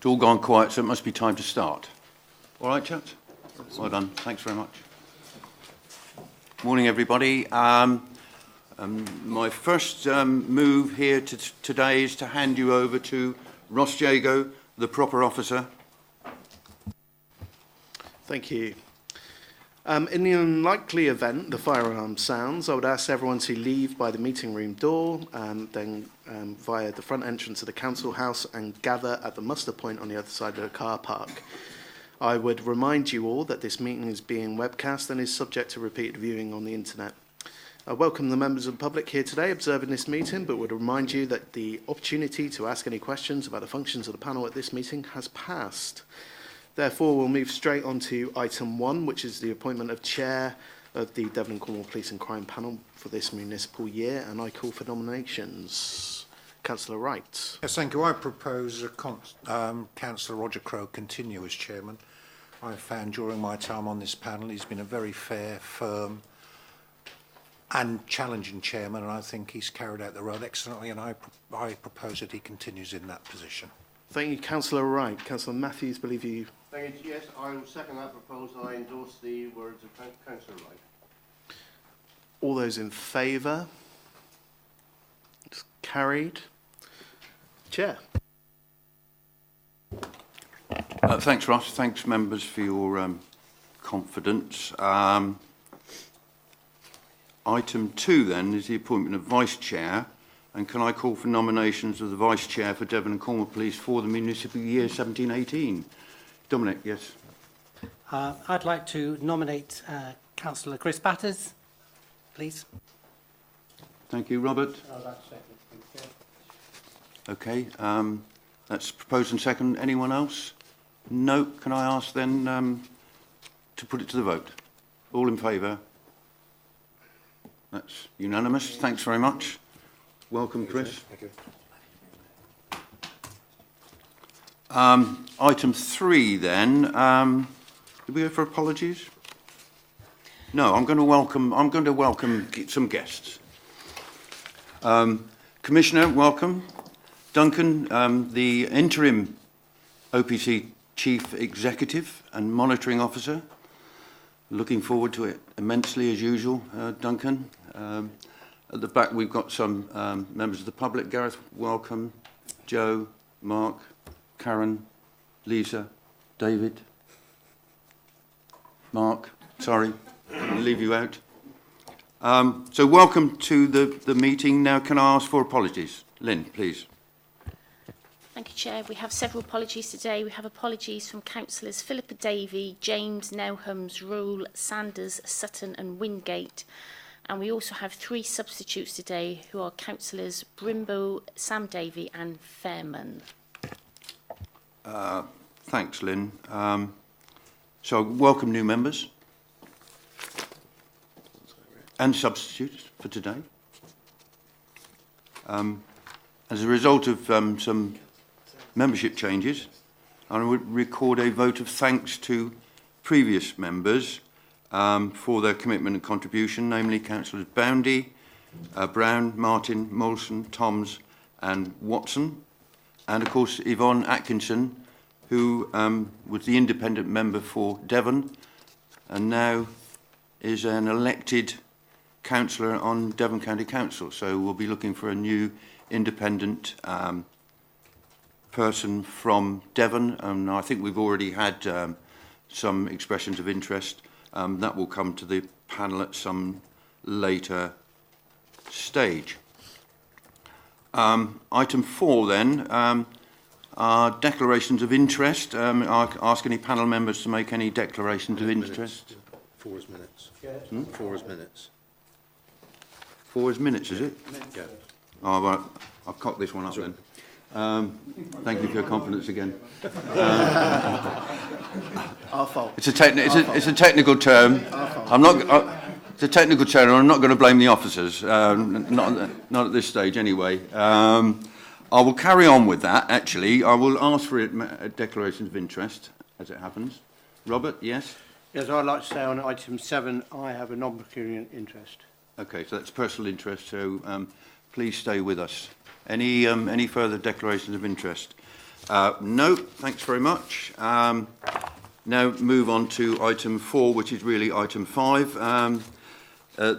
It's all gone quiet, so it must be time to start. All right, chaps? Well done. Thanks very much. Morning, everybody. My first move here today is to hand you over to Ross Jago, the proper officer. Thank you. In the unlikely event the fire alarm sounds, I would ask everyone to leave by the meeting room door and then via the front entrance of the council house and gather at the muster point on the other side of the car park. I would remind you all that this meeting is being webcast and is subject to repeated viewing on the internet. I welcome the members of the public here today observing this meeting, but would remind you that the opportunity to ask any questions about the functions of the panel at this meeting has passed. Therefore, we'll move straight on to item 1, which is the appointment of chair of the Devon and Cornwall Police and Crime panel for this municipal year, and I call for nominations. Councillor Wright. Yes, thank you. I propose Councillor Roger Crowe continue as chairman. I've found during my time on this panel he's been a very fair, firm and challenging chairman, and I think he's carried out the role excellently, and I propose that he continues in that position. Thank you, Councillor Wright. Councillor Matthews, believe you. Thank you. Yes, I will second that proposal. I endorse the words of Councillor Wright. All those in favour? It's carried. Chair. Thanks, Ross. Thanks, members, for your confidence. Item 2, then, is the appointment of vice chair. And can I call for nominations of the vice chair for Devon and Cornwall Police for the municipal year 17-18? Dominic, yes. I'd like to nominate Councillor Chris Batters, please. Thank you, Robert. Okay, that's proposed and second. Anyone else? No. Can I ask then to put it to the vote? All in favour? That's unanimous. Thanks very much. Welcome, Chris. Thank you. Item 3, then. Did we go for apologies? No. I'm going to welcome some guests. Commissioner, welcome. Duncan, the interim OPC Chief Executive and Monitoring Officer. Looking forward to it immensely, as usual, Duncan. At the back, we've got some members of the public. Gareth, welcome. Joe, Mark, Karen, Lisa, David. Mark, sorry, I'll leave you out. So welcome to the meeting. Now, can I ask for apologies? Lynn, please. Thank you, Chair. We have several apologies today. We have apologies from Councillors Philippa Davey, James Nelhams, Rule, Sanders, Sutton and Wingate. And we also have 3 substitutes today who are Councillors Brimbo, Sam Davey and Fairman. Thanks, Lynn. So welcome new members and substitutes for today. As a result of some membership changes, I would record a vote of thanks to previous members for their commitment and contribution, namely Councillors Boundy, Brown, Martin, Molson, Toms and Watson, and of course Yvonne Atkinson, who was the independent member for Devon and now is an elected councillor on Devon County Council. So we'll be looking for a new independent person from Devon, and I think we've already had some expressions of interest. That will come to the panel at some later stage. Item 4 then are declarations of interest. I ask any panel members to make any declarations of interest. 4 is minutes. 4 is minutes. 4 is minutes, is it? Yeah. Oh, right. I'll cock this one up then. Thank you for your confidence again. Our fault. It's a technical term. It's a technical term, and I'm not going to blame the officers. Not at this stage, anyway. I will carry on with that. Actually, I will ask for declarations of interest as it happens. Robert, yes. Yes, I'd like to say on item 7, I have a non-pecuniary interest. Okay, so that's personal interest. So please stay with us. Any further declarations of interest? No, thanks very much. Now move on to item 4, which is really item 5.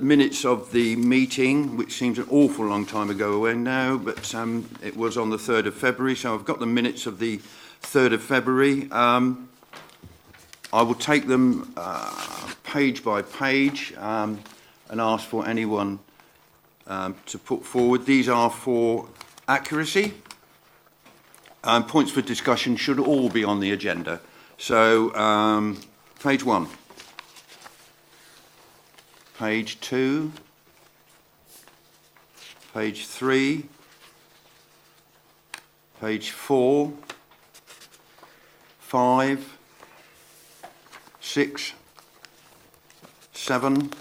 Minutes of the meeting, which seems an awful long time ago away now, but it was on the 3rd of February, so I've got the minutes of the 3rd of February. I will take them page by page and ask for anyone to put forward. These are for accuracy. Points for discussion should all be on the agenda. So, page 1. Page 2, page 3, page 4, 5, 6, 7,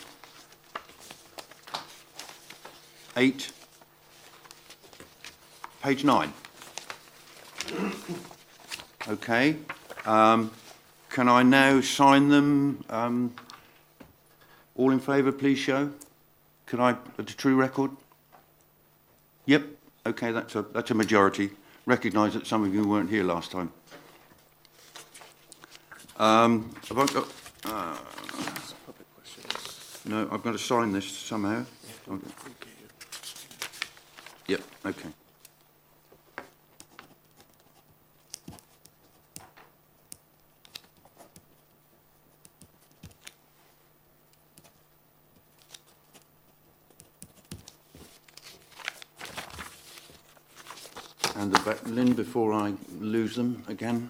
8, page 9. Okay. Can I now sign them? All in favour, please show. Can I, at a true record? Yep. Okay, that's a majority. Recognise that some of you weren't here last time. Have I got? No, I've got to sign this somehow. Yep. Okay. And the back, Lynn, before I lose them again.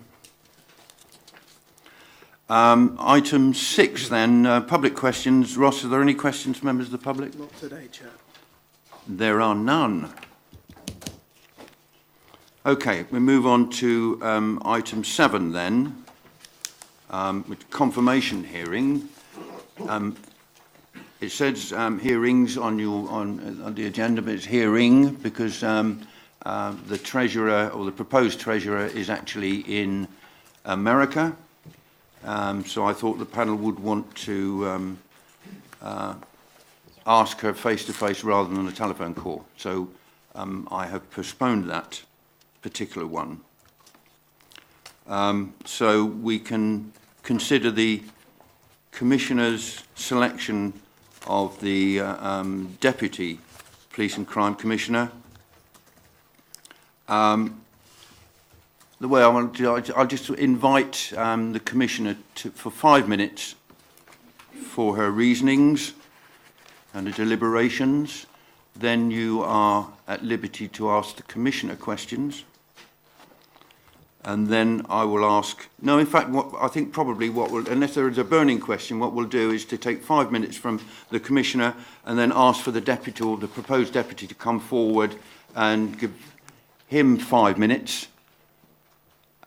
Item 6 then, public questions. Ross, are there any questions from members of the public? Not today, Chair. There are none. Okay, we move on to item 7 then, with confirmation hearing. It says hearings on the agenda, but it's hearing because the treasurer or the proposed treasurer is actually in America. So I thought the panel would want to ask her face-to-face rather than a telephone call. So I have postponed that particular one. So we can consider the Commissioner's selection of the Deputy Police and Crime Commissioner. The way I want to do it, I'll just invite the Commissioner for 5 minutes for her reasonings and the deliberations. Then you are at liberty to ask the Commissioner questions. And then I will ask, no, in fact, I think probably unless there is a burning question, what we'll do is to take 5 minutes from the Commissioner and then ask for the Deputy or the proposed Deputy to come forward and give him 5 minutes.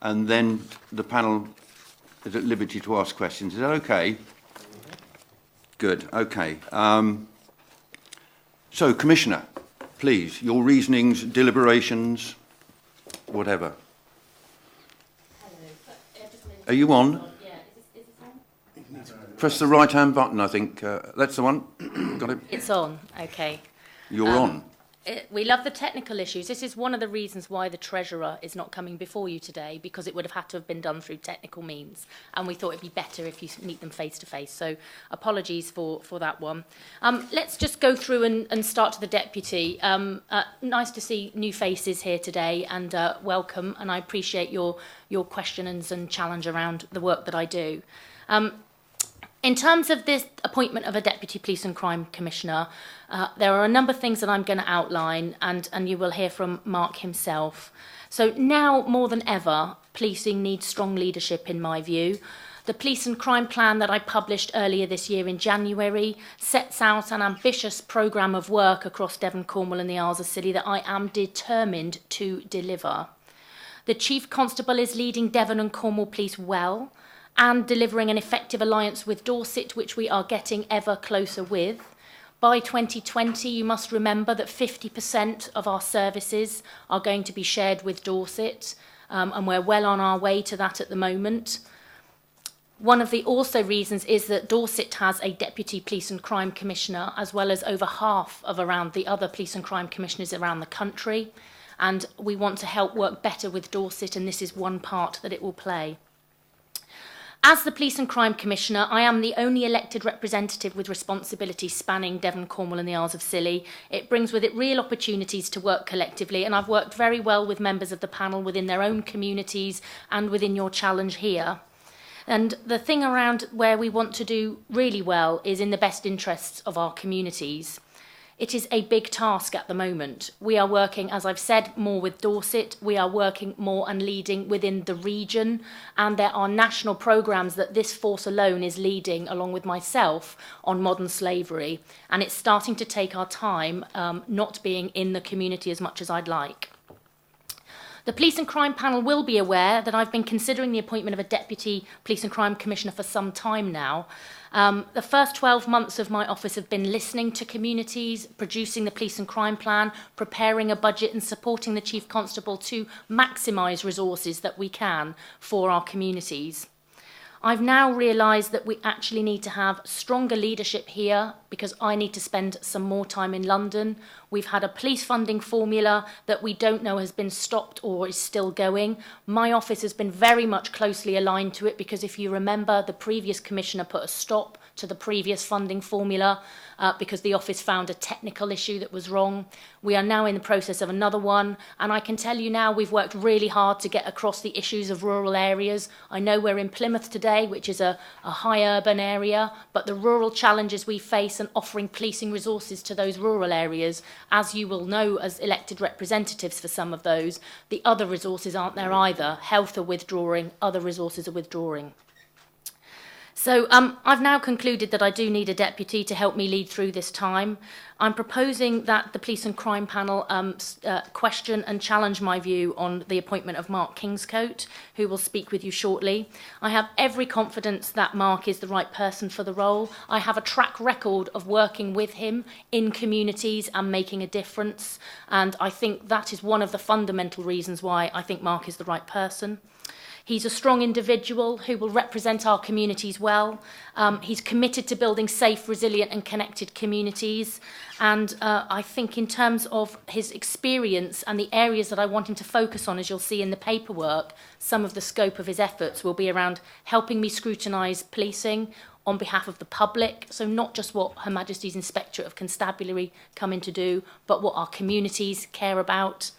And then the panel is at liberty to ask questions. Is that okay? Good, okay. So, Commissioner, please, your reasonings, deliberations, whatever. Are you on? Yeah, is this on? Press the right-hand button, I think. That's the one. Got it? It's on, okay. You're on. We love the technical issues. This is one of the reasons why the Treasurer is not coming before you today, because it would have had to have been done through technical means. And we thought it'd be better if you meet them face to face. So apologies for that one. Let's just go through and start to the Deputy. Nice to see new faces here today, and welcome. And I appreciate your questions and challenge around the work that I do. In terms of this appointment of a Deputy Police and Crime Commissioner, there are a number of things that I'm going to outline, and you will hear from Mark himself. So now more than ever, policing needs strong leadership in my view. The Police and Crime Plan that I published earlier this year in January sets out an ambitious programme of work across Devon, Cornwall and the Isles of Scilly that I am determined to deliver. The Chief Constable is leading Devon and Cornwall Police well, and delivering an effective alliance with Dorset, which we are getting ever closer with. By 2020, you must remember that 50% of our services are going to be shared with Dorset, and we're well on our way to that at the moment. One of the also reasons is that Dorset has a Deputy Police and Crime Commissioner, as well as over half of around the other Police and Crime Commissioners around the country. and we want to help work better with Dorset, and this is one part that it will play. As the Police and Crime Commissioner, I am the only elected representative with responsibility spanning Devon, Cornwall and the Isles of Scilly. It brings with it real opportunities to work collectively, and I've worked very well with members of the panel within their own communities and within your challenge here. And the thing around where we want to do really well is in the best interests of our communities. It is a big task at the moment. We are working, as I've said, more with Dorset. We are working more and leading within the region. And there are national programmes that this force alone is leading, along with myself, on modern slavery. And it's starting to take our time, not being in the community as much as I'd like. The Police and Crime Panel will be aware that I've been considering the appointment of a Deputy Police and Crime Commissioner for some time now. The first 12 months of my office have been listening to communities, producing the Police and Crime Plan, preparing a budget and supporting the Chief Constable to maximise resources that we can for our communities. I've now realised that we actually need to have stronger leadership here because I need to spend some more time in London. We've had a police funding formula that we don't know has been stopped or is still going. My office has been very much closely aligned to it because if you remember, the previous commissioner put a stop to the previous funding formula because the office found a technical issue that was wrong. We are now in the process of another one, and I can tell you now we've worked really hard to get across the issues of rural areas. I know we're in Plymouth today, which is a high urban area, but the rural challenges we face and offering policing resources to those rural areas, as you will know as elected representatives for some of those, the other resources aren't there either. Health are withdrawing, other resources are withdrawing. So I've now concluded that I do need a deputy to help me lead through this time. I'm proposing that the Police and Crime Panel question and challenge my view on the appointment of Mark Kingscote, who will speak with you shortly. I have every confidence that Mark is the right person for the role. I have a track record of working with him in communities and making a difference, and I think that is one of the fundamental reasons why I think Mark is the right person. He's a strong individual who will represent our communities well. He's committed to building safe, resilient and connected communities. And I think in terms of his experience and the areas that I want him to focus on, as you'll see in the paperwork, some of the scope of his efforts will be around helping me scrutinise policing on behalf of the public. So not just what Her Majesty's Inspectorate of Constabulary come in to do, but what our communities care about.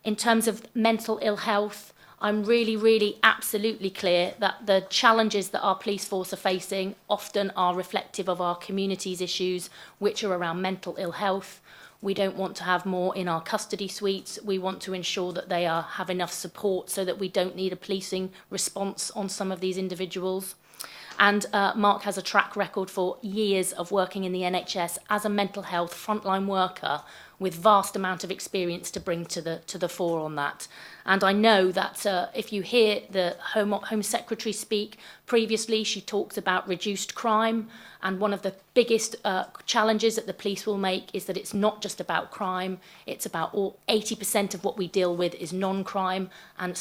In terms of mental ill health, I'm really absolutely clear that the challenges that our police force are facing often are reflective of our community's issues, which are around mental ill health. We don't want to have more in our custody suites. We want to ensure that they have enough support so that we don't need a policing response on some of these individuals. And Mark has a track record for years of working in the NHS as a mental health frontline worker with vast amount of experience to bring to the fore on that. And I know that if you hear the Home Secretary speak previously, she talks about reduced crime, and one of the biggest challenges that the police will make is that it's not just about crime, it's about 80% of what we deal with is non-crime, and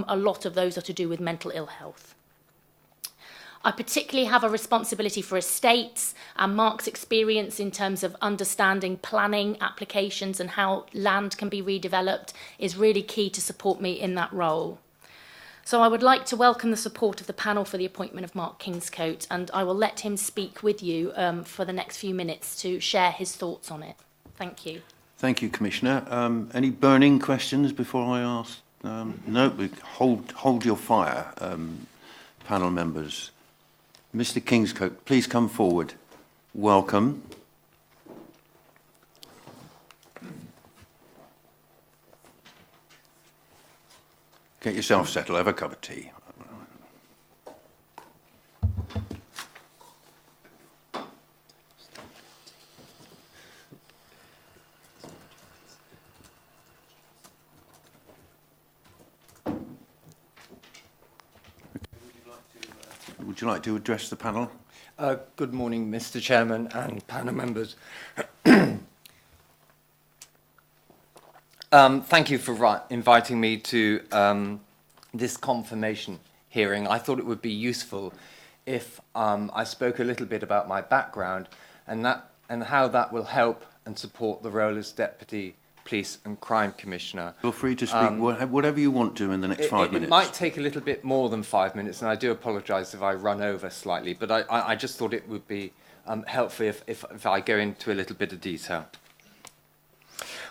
a lot of those are to do with mental ill health. I particularly have a responsibility for estates, and Mark's experience in terms of understanding planning applications and how land can be redeveloped is really key to support me in that role. So I would like to welcome the support of the panel for the appointment of Mark Kingscote, and I will let him speak with you for the next few minutes to share his thoughts on it. Thank you. Thank you, Commissioner. Any burning questions before I ask? No, hold your fire, panel members. Mr. Kingscote, please come forward. Welcome. Get yourself settled, have a cup of tea. Would you like to address the panel? Good morning, Mr. Chairman and panel members. Thank you for inviting me to this confirmation hearing. I thought it would be useful if I spoke a little bit about my background and how that will help and support the role as Deputy Police and Crime Commissioner. Feel free to speak whatever you want to in the next 5 minutes. It might take a little bit more than 5 minutes, and I do apologise if I run over slightly, but I just thought it would be helpful if I go into a little bit of detail.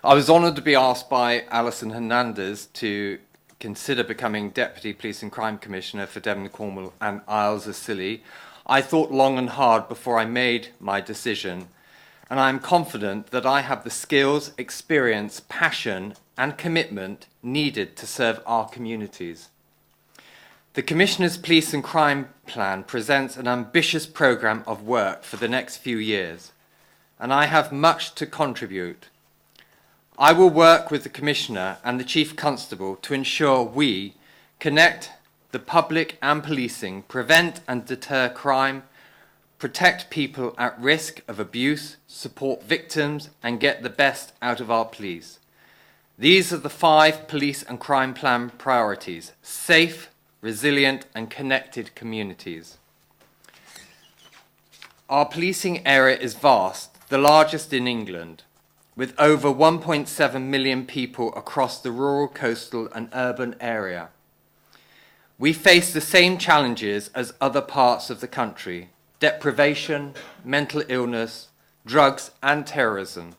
I was honoured to be asked by Alison Hernandez to consider becoming Deputy Police and Crime Commissioner for Devon, Cornwall and Isles of Scilly. I thought long and hard before I made my decision, and I am confident that I have the skills, experience, passion and commitment needed to serve our communities. The Commissioner's Police and Crime Plan presents an ambitious programme of work for the next few years, and I have much to contribute. I will work with the Commissioner and the Chief Constable to ensure we connect the public and policing, prevent and deter crime, protect people at risk of abuse, support victims and get the best out of our police. These are the 5 Police and Crime Plan priorities: safe, resilient and connected communities. Our policing area is vast, the largest in England, with over 1.7 million people across the rural, coastal and urban area. We face the same challenges as other parts of the country: deprivation, mental illness, drugs and terrorism.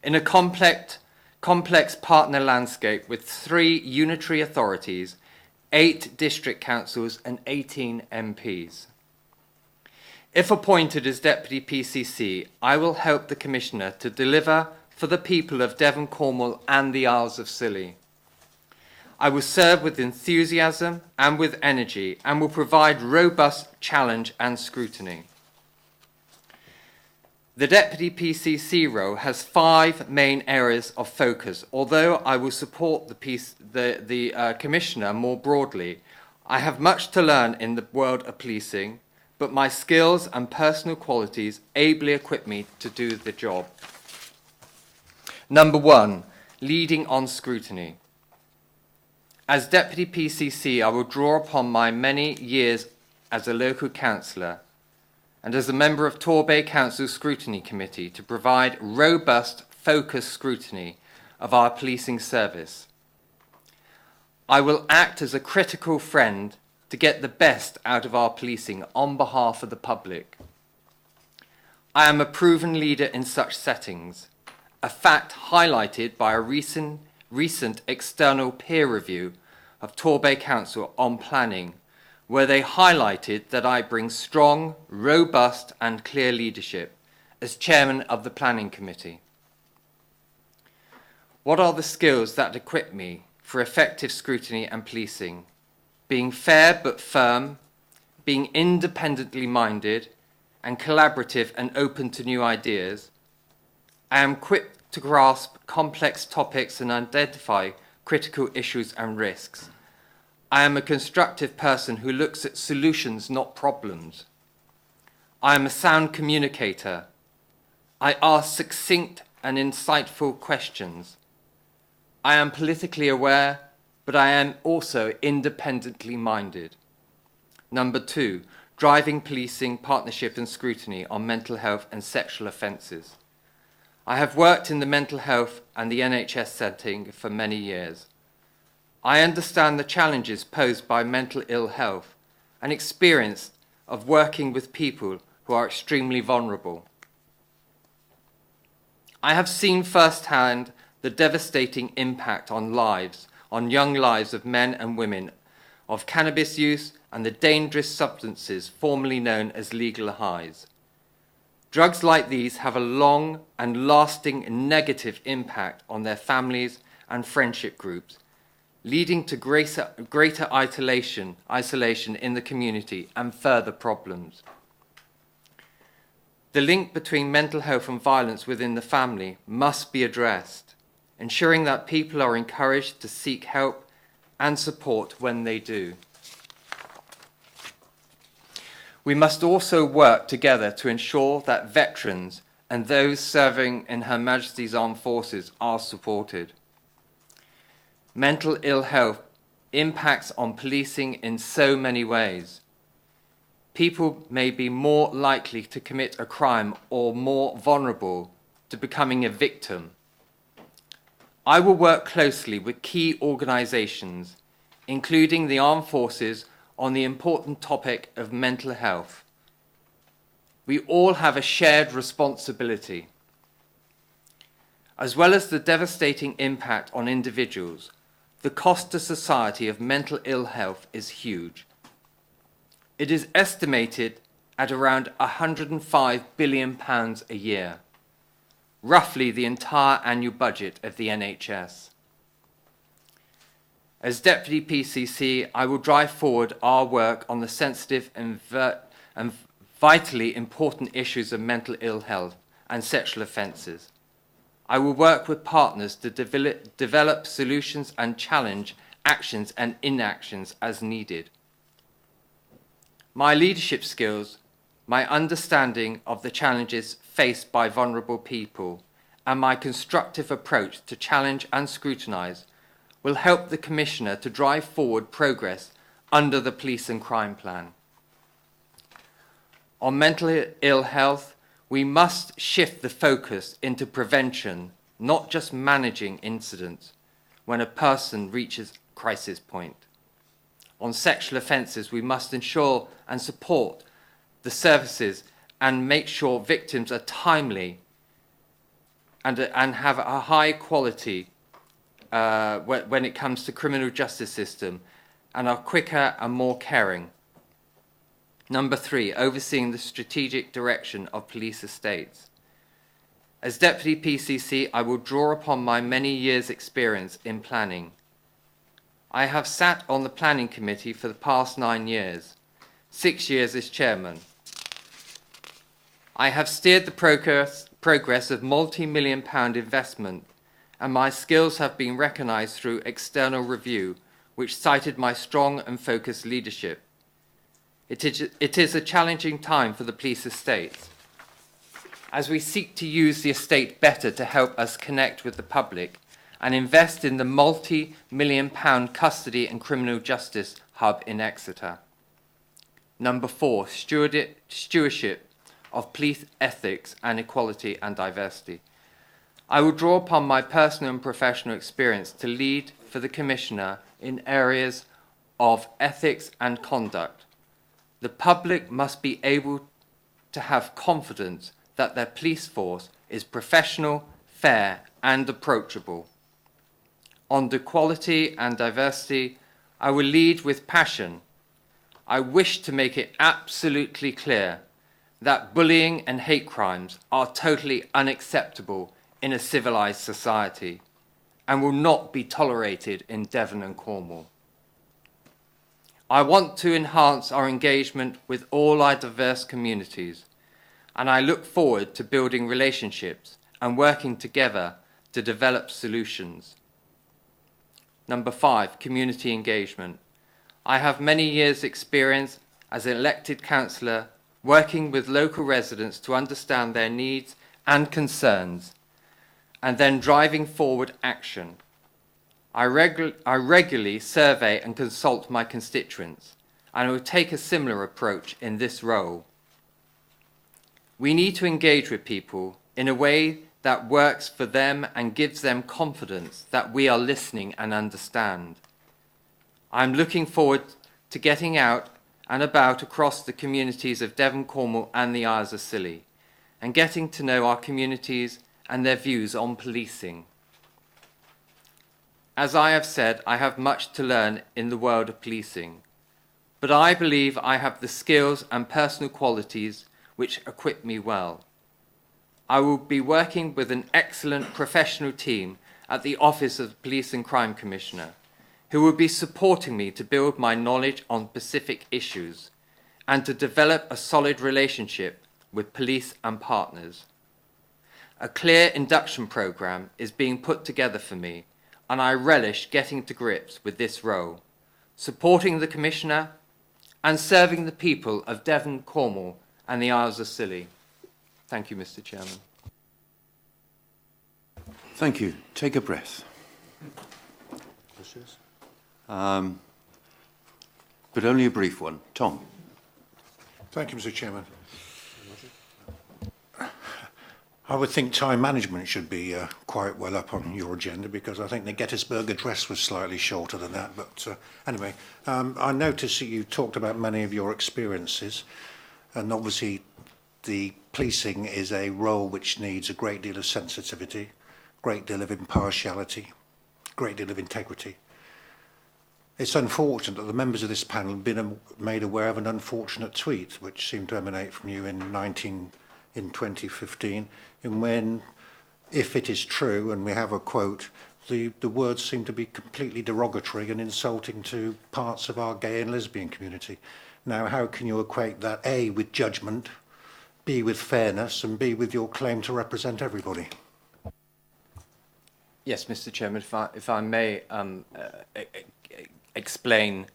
In a complex partner landscape with 3 unitary authorities, 8 district councils and 18 MPs. If appointed as Deputy PCC, I will help the Commissioner to deliver for the people of Devon, Cornwall and the Isles of Scilly. I will serve with enthusiasm and with energy and will provide robust challenge and scrutiny. The Deputy PCC role has 5 main areas of focus. Although I will support the Commissioner more broadly, I have much to learn in the world of policing, but my skills and personal qualities ably equip me to do the job. Number 1, leading on scrutiny. As Deputy PCC, I will draw upon my many years as a local councillor and as a member of Torbay Council Scrutiny Committee to provide robust, focused scrutiny of our policing service. I will act as a critical friend to get the best out of our policing on behalf of the public. I am a proven leader in such settings, a fact highlighted by a recent external peer review of Torbay Council on planning, where they highlighted that I bring strong, robust and clear leadership as chairman of the Planning Committee. What are the skills that equip me for effective scrutiny and policing? Being fair but firm, being independently minded and collaborative and open to new ideas. I am quick to grasp complex topics and identify critical issues and risks. I am a constructive person who looks at solutions, not problems. I am a sound communicator. I ask succinct and insightful questions. I am politically aware, but I am also independently minded. Number 2, driving policing, partnership and scrutiny on mental health and sexual offences. I have worked in the mental health and the NHS setting for many years. I understand the challenges posed by mental ill health and experience of working with people who are extremely vulnerable. I have seen firsthand the devastating impact on young lives of men and women of cannabis use and the dangerous substances formerly known as legal highs. Drugs like these have a long and lasting negative impact on their families and friendship groups, leading to greater isolation in the community and further problems. The link between mental health and violence within the family must be addressed, ensuring that people are encouraged to seek help and support when they do. We must also work together to ensure that veterans and those serving in Her Majesty's Armed Forces are supported. Mental ill health impacts on policing in so many ways. People may be more likely to commit a crime or more vulnerable to becoming a victim. I will work closely with key organisations, including the armed forces, on the important topic of mental health. We all have a shared responsibility. As well as the devastating impact on individuals, the cost to society of mental ill health is huge. It is estimated at around £105 billion a year, roughly the entire annual budget of the NHS. As Deputy PCC, I will drive forward our work on the sensitive and vitally important issues of mental ill health and sexual offences. I will work with partners to develop solutions and challenge actions and inactions as needed. My leadership skills, my understanding of the challenges faced by vulnerable people, and my constructive approach to challenge and scrutinise will help the Commissioner to drive forward progress under the Police and Crime Plan. On mental ill health, we must shift the focus into prevention, not just managing incidents when a person reaches crisis point. On sexual offences, we must ensure and support the services and make sure victims are timely and have a high quality when it comes to criminal justice system and are quicker and more caring. Number 3, overseeing the strategic direction of police estates. As Deputy PCC, I will draw upon my many years' experience in planning. I have sat on the planning committee for the past 9 years, 6 years as chairman. I have steered the progress of multi-million-pound investment, and my skills have been recognised through external review, which cited my strong and focused leadership. It is a challenging time for the police estate, as we seek to use the estate better to help us connect with the public and invest in the multi-million-pound custody and criminal justice hub in Exeter. Number 4, stewardship of police ethics and equality and diversity. I will draw upon my personal and professional experience to lead for the Commissioner in areas of ethics and conduct. The public must be able to have confidence that their police force is professional, fair, and approachable. On equality and diversity, I will lead with passion. I wish to make it absolutely clear that bullying and hate crimes are totally unacceptable in a civilised society and will not be tolerated in Devon and Cornwall. I want to enhance our engagement with all our diverse communities, and I look forward to building relationships and working together to develop solutions. Number 5, community engagement. I have many years' experience as an elected councillor working with local residents to understand their needs and concerns, and then driving forward action. I regularly survey and consult my constituents, and I will take a similar approach in this role. We need to engage with people in a way that works for them and gives them confidence that we are listening and understand. I'm looking forward to getting out and about across the communities of Devon, Cornwall and the Isles of Scilly, and getting to know our communities and their views on policing. As I have said, I have much to learn in the world of policing, but I believe I have the skills and personal qualities which equip me well. I will be working with an excellent professional team at the Office of the Police and Crime Commissioner, who will be supporting me to build my knowledge on specific issues and to develop a solid relationship with police and partners. A clear induction programme is being put together for me, and I relish getting to grips with this role, supporting the Commissioner and serving the people of Devon, Cornwall and the Isles of Scilly. Thank you, Mr. Chairman. Thank you. Take a breath. But only a brief one. Tom. Thank you, Mr. Chairman. I would think time management should be quite well up on your agenda, because I think the Gettysburg Address was slightly shorter than that. But anyway, I noticed that you talked about many of your experiences, and obviously the policing is a role which needs a great deal of sensitivity, great deal of impartiality, great deal of integrity. It's unfortunate that the members of this panel have been made aware of an unfortunate tweet which seemed to emanate from you in 2015, in when, if it is true, and we have a quote, the words seem to be completely derogatory and insulting to parts of our gay and lesbian community. Now, how can you equate that, A, with judgment, B, with fairness, and B, with your claim to represent everybody? Yes, Mr. Chairman, if I may explain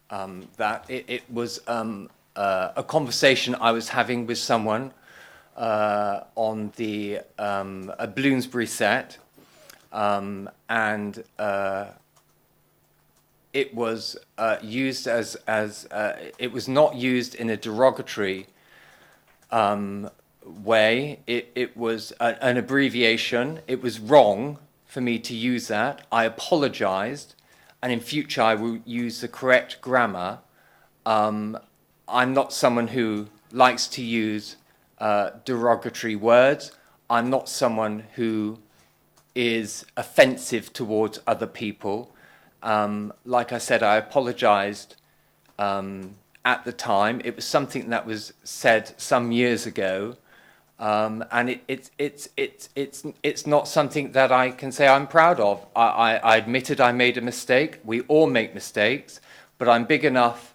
that it was a conversation I was having with someone on the a Bloomsbury set, and it was used as it was not used in a derogatory way. It was an abbreviation. It was wrong for me to use that. I apologized, and in future I will use the correct grammar. I'm not someone who likes to use derogatory words. I'm not someone who is offensive towards other people. Like I said, I apologized at the time. It was something that was said some years ago, and it's not something that I can say I'm proud of. I admitted I made a mistake. We all make mistakes, but I'm big enough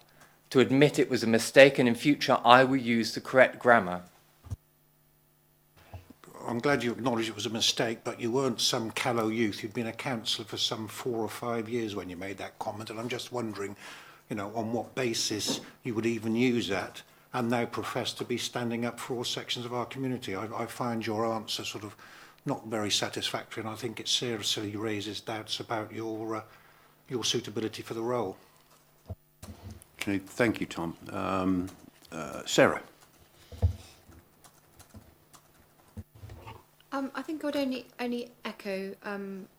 to admit it was a mistake, and in future I will use the correct grammar. I'm glad you acknowledged it was a mistake, but you weren't some callow youth. You'd been a councillor for some 4 or 5 years when you made that comment, and I'm just wondering, you know, on what basis you would even use that and now profess to be standing up for all sections of our community. I find your answer sort of not very satisfactory, and I think it seriously raises doubts about your suitability for the role. Okay, thank you, Tom. Sarah. I think I would only echo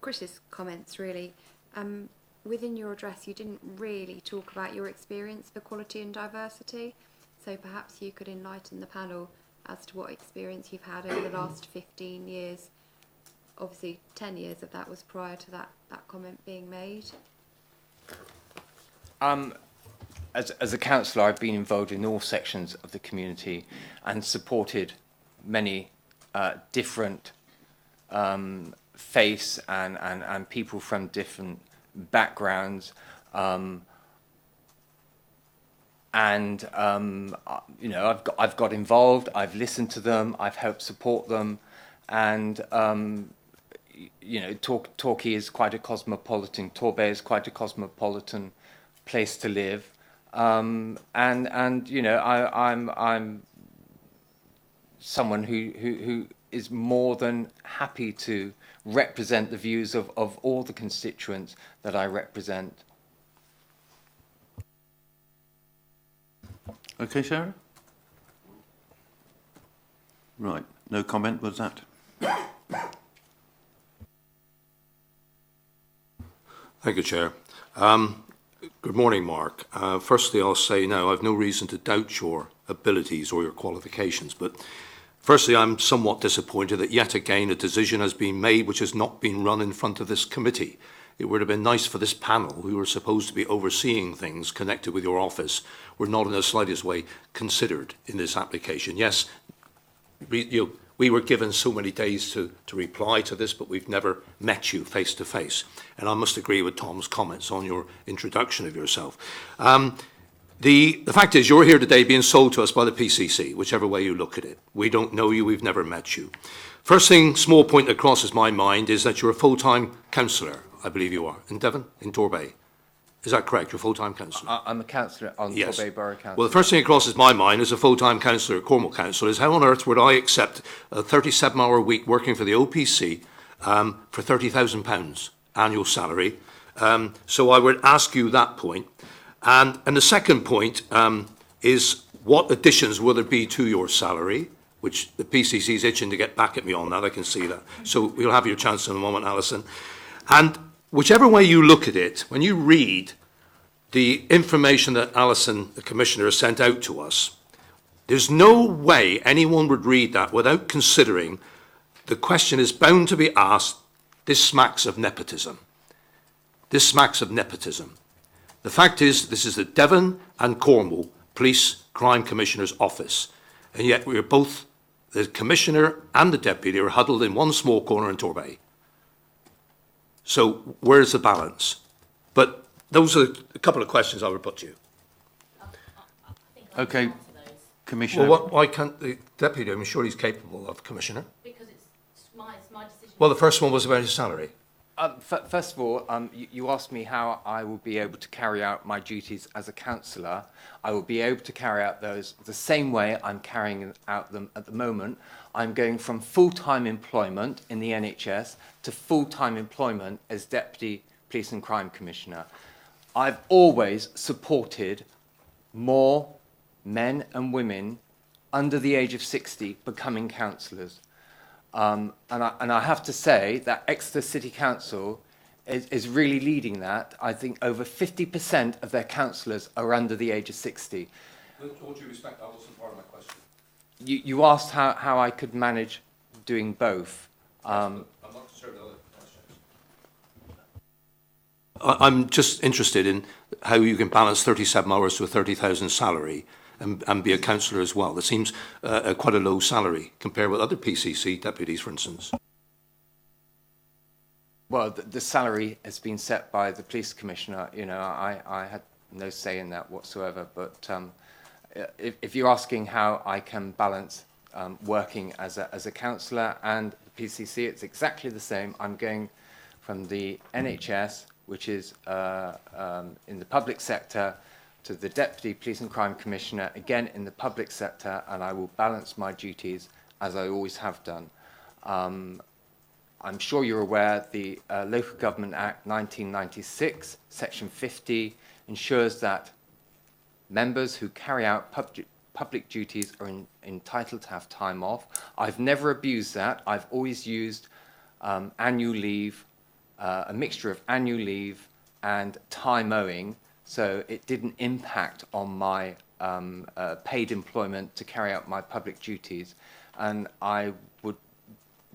Chris's comments, really. Within your address, you didn't really talk about your experience for equality and diversity, so perhaps you could enlighten the panel as to what experience you've had over the last 15 years. Obviously, 10 years of that was prior to that comment being made. As a councillor, I've been involved in all sections of the community and supported many different faiths and people from different backgrounds, you know, I've got involved. I've listened to them. I've helped support them, and you know, Torquay is quite a cosmopolitan. Torbay is quite a cosmopolitan place to live, and you know, I'm someone who is more than happy to represent the views of all the constituents that I represent. Okay, Sarah? Right, no comment, was that? Thank you, Chair. Good morning, Mark. Firstly, I'll say now I've no reason to doubt your abilities or your qualifications, but firstly, I'm somewhat disappointed that yet again a decision has been made which has not been run in front of this committee. It would have been nice for this panel, who are supposed to be overseeing things connected with your office, were not in the slightest way considered in this application. Yes, we were given so many days to reply to this, but we've never met you face to face. And I must agree with Tom's comments on your introduction of yourself. The fact is, you're here today being sold to us by the PCC, whichever way you look at it. We don't know you, we've never met you. First thing, small point that crosses my mind is that you're a full-time councillor, I believe you are, in Devon, in Torbay. Is that correct? You're a full-time councillor? I'm a councillor on Torbay Borough Council. Well, the first thing that crosses my mind as a full-time councillor at Cornwall Council is how on earth would I accept a 37-hour week working for the OPC for £30,000 annual salary? So I would ask you that point. And the second point is, what additions will there be to your salary, which the PCC is itching to get back at me on that, I can see that. So we'll have your chance in a moment, Alison. And whichever way you look at it, when you read the information that Alison, the Commissioner, has sent out to us, there's no way anyone would read that without considering the question is bound to be asked, this smacks of nepotism. This smacks of nepotism. The fact is, this is the Devon and Cornwall Police Crime Commissioner's office, and yet we are both, the Commissioner and the Deputy, are huddled in one small corner in Torbay. So where's the balance? But those are a couple of questions I would put to you. Okay, Commissioner. Well, why can't the Deputy? I'm sure he's capable of, Commissioner. Because it's my decision. Well, the first one was about his salary. First of all, you asked me how I will be able to carry out my duties as a councillor. I will be able to carry out those the same way I'm carrying out them at the moment. I'm going from full-time employment in the NHS to full-time employment as Deputy Police and Crime Commissioner. I've always supported more men and women under the age of 60 becoming councillors. And I have to say that Exeter City Council is really leading that. I think over 50% of their councillors are under the age of 60. With all due respect, that wasn't part of my question. You asked how I could manage doing both. I'm not concerned with other questions. I'm just interested in how you can balance 37 hours to a 30,000 salary and be a councillor as well. That seems quite a low salary compared with other PCC deputies, for instance. Well, the salary has been set by the police commissioner. You know, I had no say in that whatsoever. But if you're asking how I can balance working as a councillor and the PCC, it's exactly the same. I'm going from the NHS, which is in the public sector, to the Deputy Police and Crime Commissioner, again in the public sector, and I will balance my duties as I always have done. I'm sure you're aware the Local Government Act 1996, Section 50, ensures that members who carry out public duties are entitled to have time off. I've never abused that. I've always used annual leave, a mixture of annual leave and time owing, so it didn't impact on my paid employment to carry out my public duties. And I would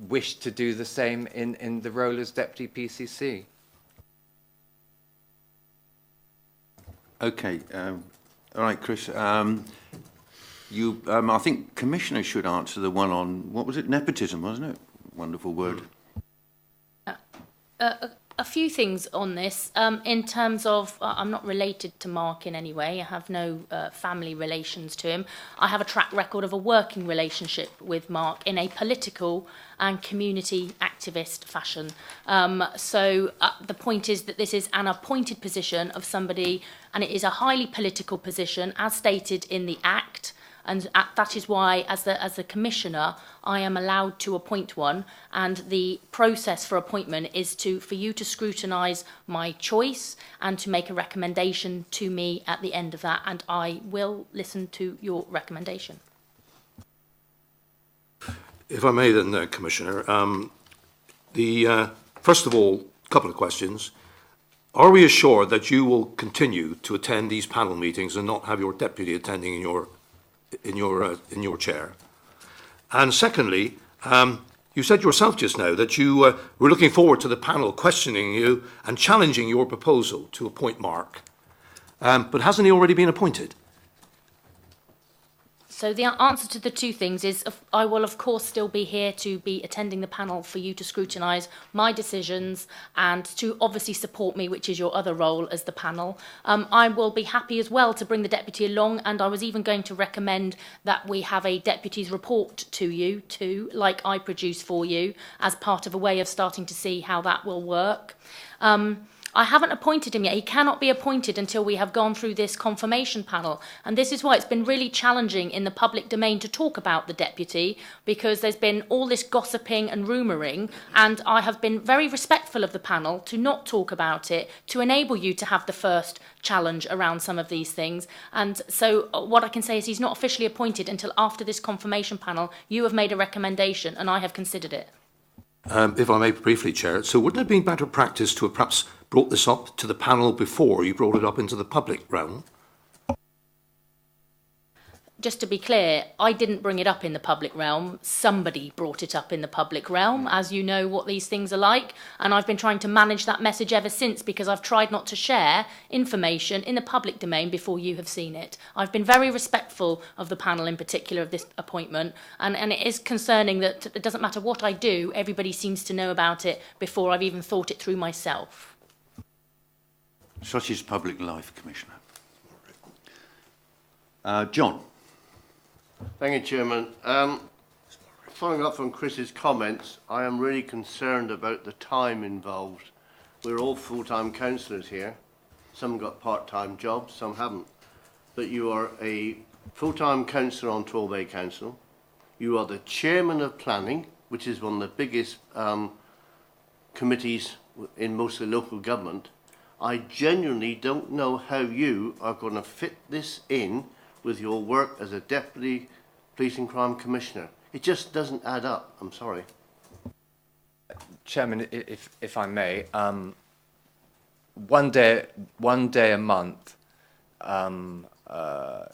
wish to do the same in the role as Deputy PCC. Okay. All right, Chris. I think Commissioner should answer the one on, what was it, nepotism, wasn't it? Wonderful word. A few things on this. In terms of, I'm not related to Mark in any way. I have no family relations to him. I have a track record of a working relationship with Mark in a political and community activist fashion. So the point is that this is an appointed position of somebody, and it is a highly political position, as stated in the Act. And that is why, as the Commissioner, I am allowed to appoint one. And the process for appointment is for you to scrutinise my choice and to make a recommendation to me at the end of that. And I will listen to your recommendation. If I may then, Commissioner, first of all, a couple of questions. Are we assured that you will continue to attend these panel meetings and not have your deputy attending in your chair? And secondly, you said yourself just now that you were looking forward to the panel questioning you and challenging your proposal to appoint Mark. But hasn't he already been appointed? So the answer to the two things is I will, of course, still be here to be attending the panel for you to scrutinise my decisions and to obviously support me, which is your other role as the panel. I will be happy as well to bring the deputy along, and I was even going to recommend that we have a deputy's report to you too, like I produce for you, as part of a way of starting to see how that will work. I haven't appointed him yet. He cannot be appointed until we have gone through this confirmation panel. And this is why it's been really challenging in the public domain to talk about the deputy, because there's been all this gossiping and rumouring, and I have been very respectful of the panel to not talk about it, to enable you to have the first challenge around some of these things. And so what I can say is he's not officially appointed until after this confirmation panel. You have made a recommendation and I have considered it. If I may briefly, Chair, so wouldn't it have been better practice to have perhaps brought this up to the panel before you brought it up into the public realm? Just to be clear, I didn't bring it up in the public realm. Somebody brought it up in the public realm, as you know what these things are like. And I've been trying to manage that message ever since, because I've tried not to share information in the public domain before you have seen it. I've been very respectful of the panel, in particular of this appointment. And it is concerning that it doesn't matter what I do, everybody seems to know about it before I've even thought it through myself. Such is public life, Commissioner. John. Thank you, Chairman. Following up from Chris's comments, I am really concerned about the time involved. We're all full-time councillors here. Some got part-time jobs, some haven't. But you are a full-time councillor on 12A Council. You are the chairman of planning, which is one of the biggest committees in most of the local government. I genuinely don't know how you are going to fit this in with your work as a Deputy Police and Crime Commissioner. It just doesn't add up. I'm sorry. Chairman, if I may, one day a month I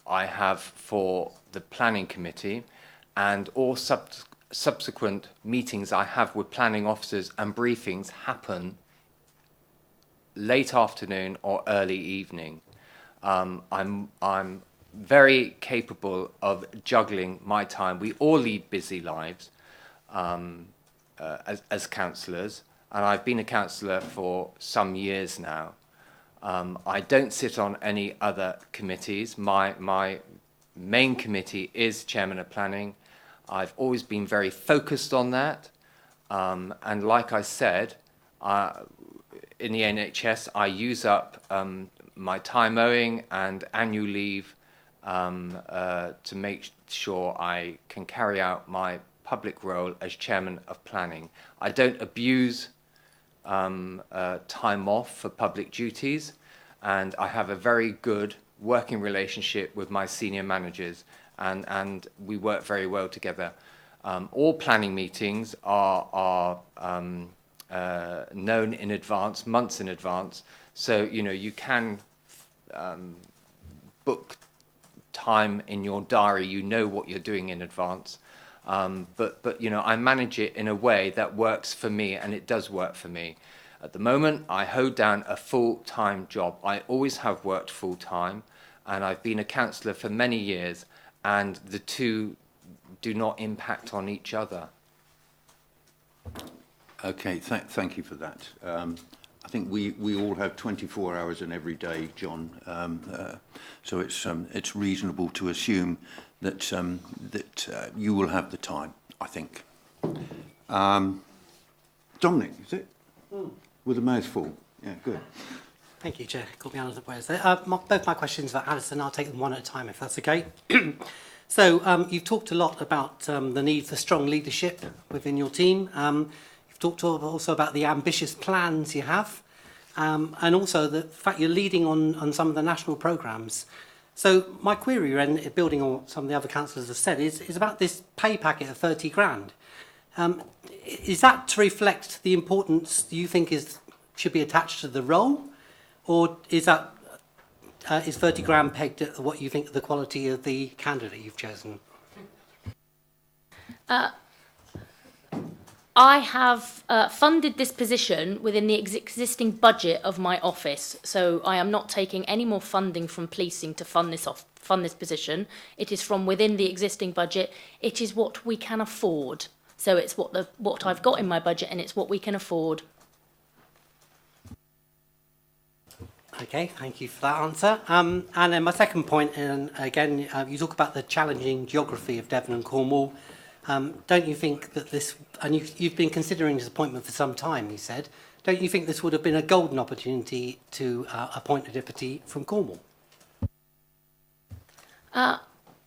have for the planning committee, and all subsequent meetings I have with planning officers and briefings happen late afternoon or early evening. I'm very capable of juggling my time. We all lead busy lives as councillors, and I've been a councillor for some years now. I don't sit on any other committees. My main committee is Chairman of Planning. I've always been very focused on that, and like I said, in the NHS, I use up my time owing and annual leave to make sure I can carry out my public role as Chairman of Planning. I don't abuse time off for public duties, and I have a very good working relationship with my senior managers, and we work very well together. All planning meetings are known in advance, months in advance, so you can book time in your diary. You know what you're doing in advance, but I manage it in a way that works for me, and it does work for me. At the moment, I hold down a full-time job. I always have worked full-time, and I've been a councillor for many years, and the two do not impact on each other. Okay, thank you for that. I think we all have 24 hours in every day, John. So it's reasonable to assume that you will have the time, I think. Dominic, is it? With a mouthful. Yeah, good. Thank you, Chair. Caught me unawares there. Both my questions are Alison. I'll take them one at a time, if that's okay. So you've talked a lot about the need for strong leadership within your team. You've talked also about the ambitious plans you have, and also the fact you're leading on some of the national programmes. So my query, and building on what some of the other councillors have said, is about this pay packet of 30 grand. Is that to reflect the importance you think should be attached to the role, or is that is 30 grand pegged at what you think the quality of the candidate you've chosen? I have funded this position within the existing budget of my office, so I am not taking any more funding from policing to fund this position. It is from within the existing budget. It is what we can afford. So it's what I've got in my budget, and it's what we can afford. Okay, thank you for that answer. And then my second point, and again, you talk about the challenging geography of Devon and Cornwall. Don't you think that this and you've been considering this appointment for some time, you said. Don't you think this would have been a golden opportunity to appoint a deputy from Cornwall?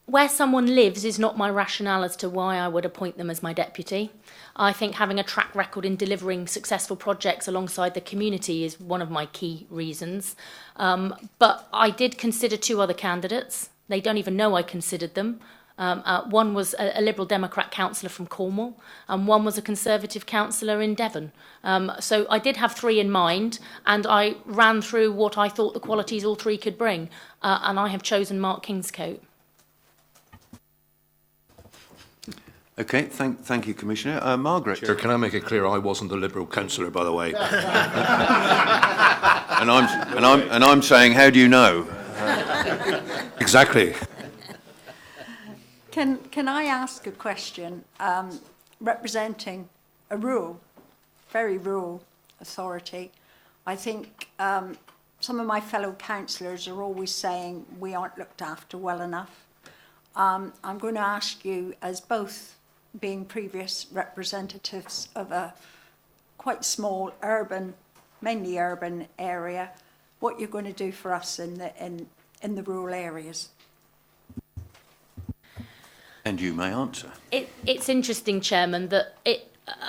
Where someone lives is not my rationale as to why I would appoint them as my deputy. I think having a track record in delivering successful projects alongside the community is one of my key reasons. But I did consider 2 other candidates. They don't even know I considered them. One was a Liberal Democrat councillor from Cornwall, and one was a Conservative councillor in Devon. So I did have 3 in mind, and I ran through what I thought the qualities all 3 could bring, and I have chosen Mark Kingscote. Okay, thank you, Commissioner. Margaret. Chair, can I make it clear I wasn't the Liberal councillor, by the way? and I'm saying, how do you know? Exactly. Can I ask a question representing a very rural authority? I think some of my fellow councillors are always saying we aren't looked after well enough. I'm going to ask you, as both being previous representatives of a quite small urban, mainly urban area, what you're going to do for us in the rural areas. And you may answer. It's interesting, Chairman, that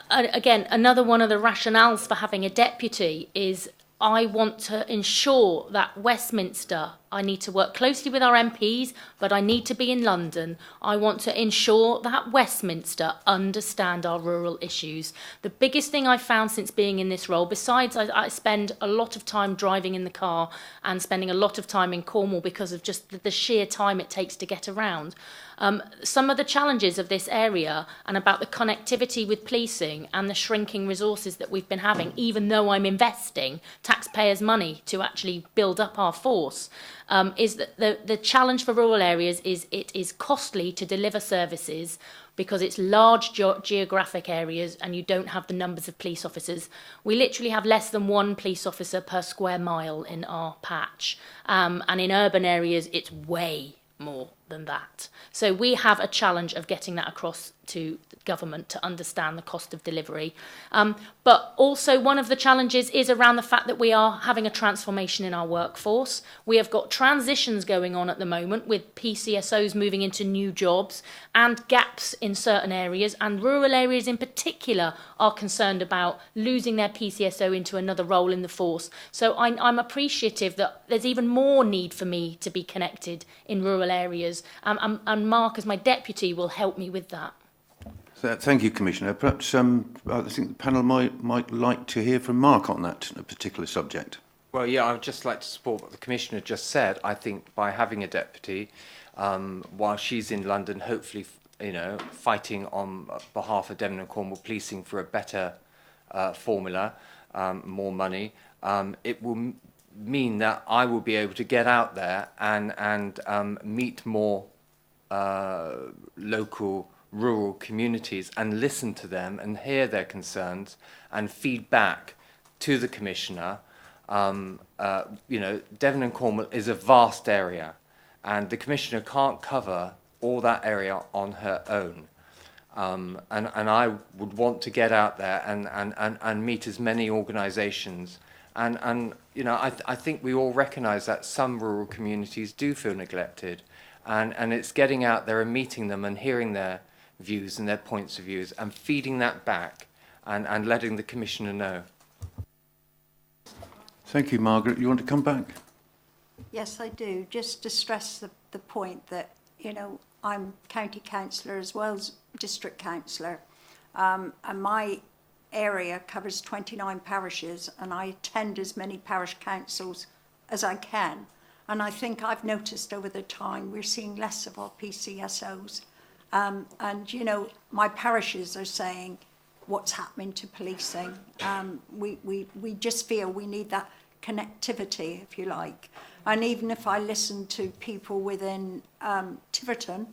again, another one of the rationales for having a deputy is I want to ensure that Westminster, I need to work closely with our MPs, but I need to be in London. I want to ensure that Westminster understand our rural issues. The biggest thing I've found since being in this role, besides I spend a lot of time driving in the car and spending a lot of time in Cornwall because of just the sheer time it takes to get around, some of the challenges of this area and about the connectivity with policing and the shrinking resources that we've been having, even though I'm investing taxpayers' money to actually build up our force, is that the challenge for rural areas is it is costly to deliver services because it's large geographic areas and you don't have the numbers of police officers. We literally have less than 1 police officer per square mile in our patch. And in urban areas, it's way more than that. So we have a challenge of getting that across to government to understand the cost of delivery. But also one of the challenges is around the fact that we are having a transformation in our workforce. We have got transitions going on at the moment with PCSOs moving into new jobs and gaps in certain areas, and rural areas in particular are concerned about losing their PCSO into another role in the force. So I'm appreciative that there's even more need for me to be connected in rural areas, and Mark, as my deputy, will help me with that. Thank you, Commissioner. Perhaps I think the panel might like to hear from Mark on that particular subject. Well, yeah, I would just like to support what the Commissioner just said. I think by having a deputy, while she's in London, hopefully, fighting on behalf of Devon and Cornwall policing for a better formula, more money, it will mean that I will be able to get out there and meet more local rural communities and listen to them and hear their concerns and feed back to the Commissioner. Devon and Cornwall is a vast area and the Commissioner can't cover all that area on her own. And I would want to get out there and meet as many organisations. I think we all recognise that some rural communities do feel neglected. And it's getting out there and meeting them and hearing their views and their points of views and feeding that back and letting the Commissioner know. Thank you, Margaret. You want to come back? Yes, I do. Just to stress the point that, I'm county councillor as well as district councillor. And my area covers 29 parishes and I attend as many parish councils as I can. And I think I've noticed over the time we're seeing less of our PCSOs. My parishes are saying what's happening to policing. We just feel we need that connectivity, if you like. And even if I listen to people within Tiverton,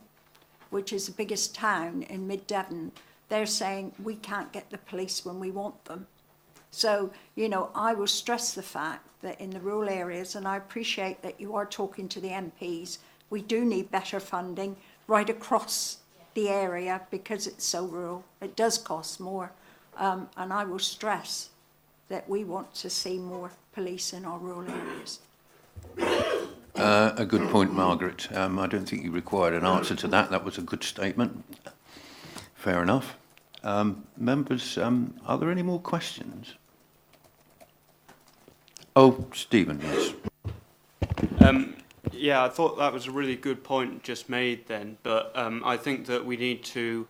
which is the biggest town in mid-Devon, they're saying we can't get the police when we want them. So, I will stress the fact that in the rural areas, and I appreciate that you are talking to the MPs, we do need better funding right across the area because it's so rural. It does cost more, and I will stress that we want to see more police in our rural areas. A good point, Margaret. I don't think you required an answer to that. That was a good statement. Fair enough. Members, are there any more questions? Oh, Stephen, yes. Yeah, I thought that was a really good point just made then, but I think that we need to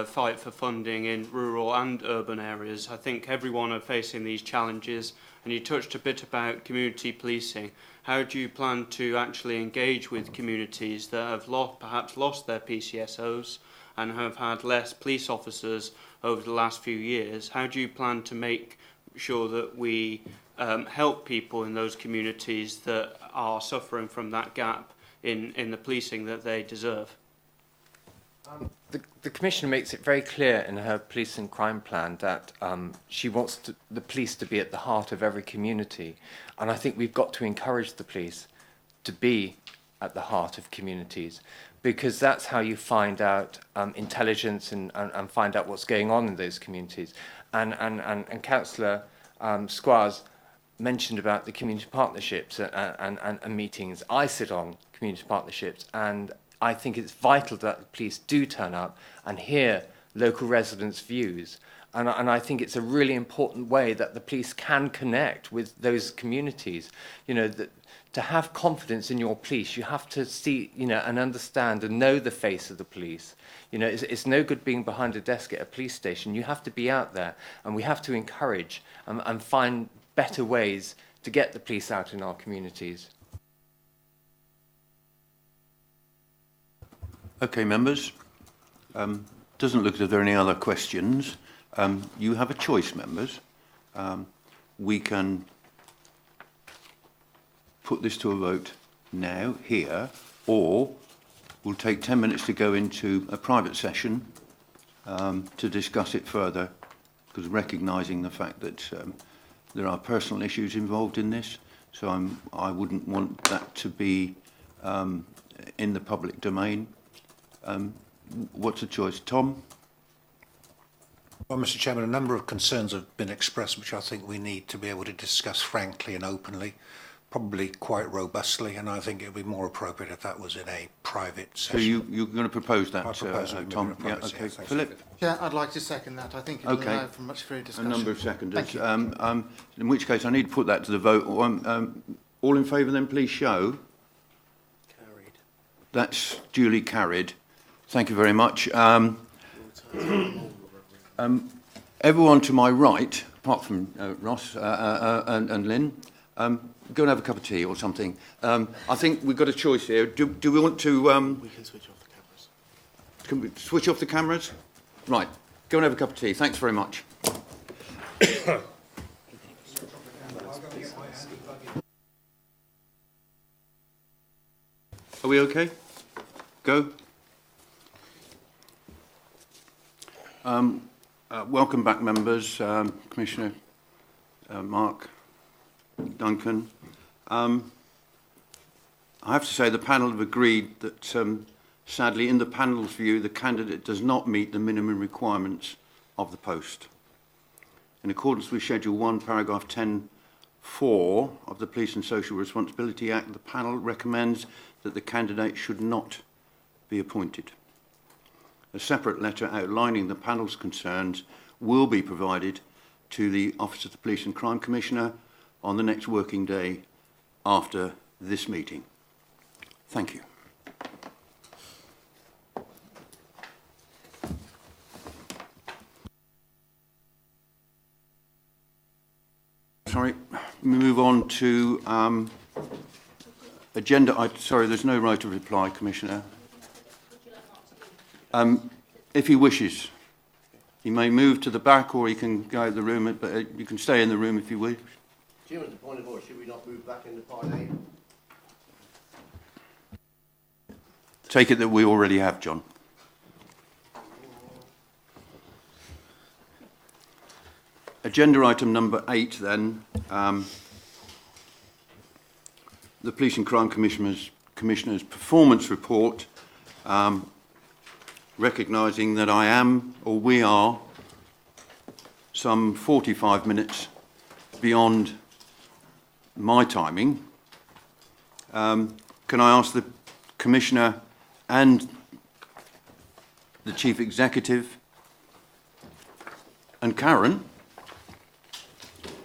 fight for funding in rural and urban areas. I think everyone are facing these challenges, and you touched a bit about community policing. How do you plan to actually engage with communities that have perhaps lost their PCSOs and have had less police officers over the last few years? How do you plan to make sure that we help people in those communities that are suffering from that gap in the policing that they deserve? The Commissioner makes it very clear in her police and crime plan that she wants the police to be at the heart of every community. And I think we've got to encourage the police to be at the heart of communities, because that's how you find out intelligence and find out what's going on in those communities. And Councillor Squires mentioned about the community partnerships and meetings. I sit on community partnerships, and I think it's vital that the police do turn up and hear local residents' views. And I think it's a really important way that the police can connect with those communities. You know, that to have confidence in your police, you have to see, you know, and understand and know the face of the police. You know, it's no good being behind a desk at a police station. You have to be out there, and we have to encourage and find better ways to get the police out in our communities. Okay, members. Doesn't look as if there are any other questions. You have a choice, members. We can put this to a vote now, here, or we'll take 10 minutes to go into a private session to discuss it further, because recognising the fact that there are personal issues involved in this, so I wouldn't want that to be in the public domain. What's the choice? Tom? Well, Mr. Chairman, a number of concerns have been expressed which I think we need to be able to discuss frankly and openly, probably quite robustly, and I think it would be more appropriate if that was in a private session. So you're going to propose that, I propose it Tom? in a Yeah, private okay. session. Philip? Yeah, I'd like to second that. I think it will Okay. allow for much further A discussion. number of seconders. Thank you. In which case, I need to put that to the vote. All in favour, then please show. Carried. That's duly carried. Thank you very much. Everyone to my right, apart from Ross and Lynn, go and have a cup of tea or something. I think we've got a choice here. Do we want to... We can switch off the cameras. Can we switch off the cameras? Right. Go and have a cup of tea. Thanks very much. Are we okay? Go. Welcome back, members. Commissioner Mark, Duncan. I have to say the panel have agreed that, sadly, in the panel's view, the candidate does not meet the minimum requirements of the post. In accordance with Schedule 1, paragraph 10(4) of the Police and Social Responsibility Act, the panel recommends that the candidate should not be appointed. A separate letter outlining the panel's concerns will be provided to the Office of the Police and Crime Commissioner on the next working day after this meeting. Thank you. Sorry, we move on to agenda. Sorry, there's no right of reply, Commissioner. If he wishes, he may move to the back or he can go out of the room, but you can stay in the room if you wish. Chairman, the point of order, should we not move back into part A? Take it that we already have, John. Agenda item number 8 then, the Police and Crime Commissioner's performance report. recognising that I am, or we are, some 45 minutes beyond my timing, can I ask the Commissioner and the Chief Executive and Karen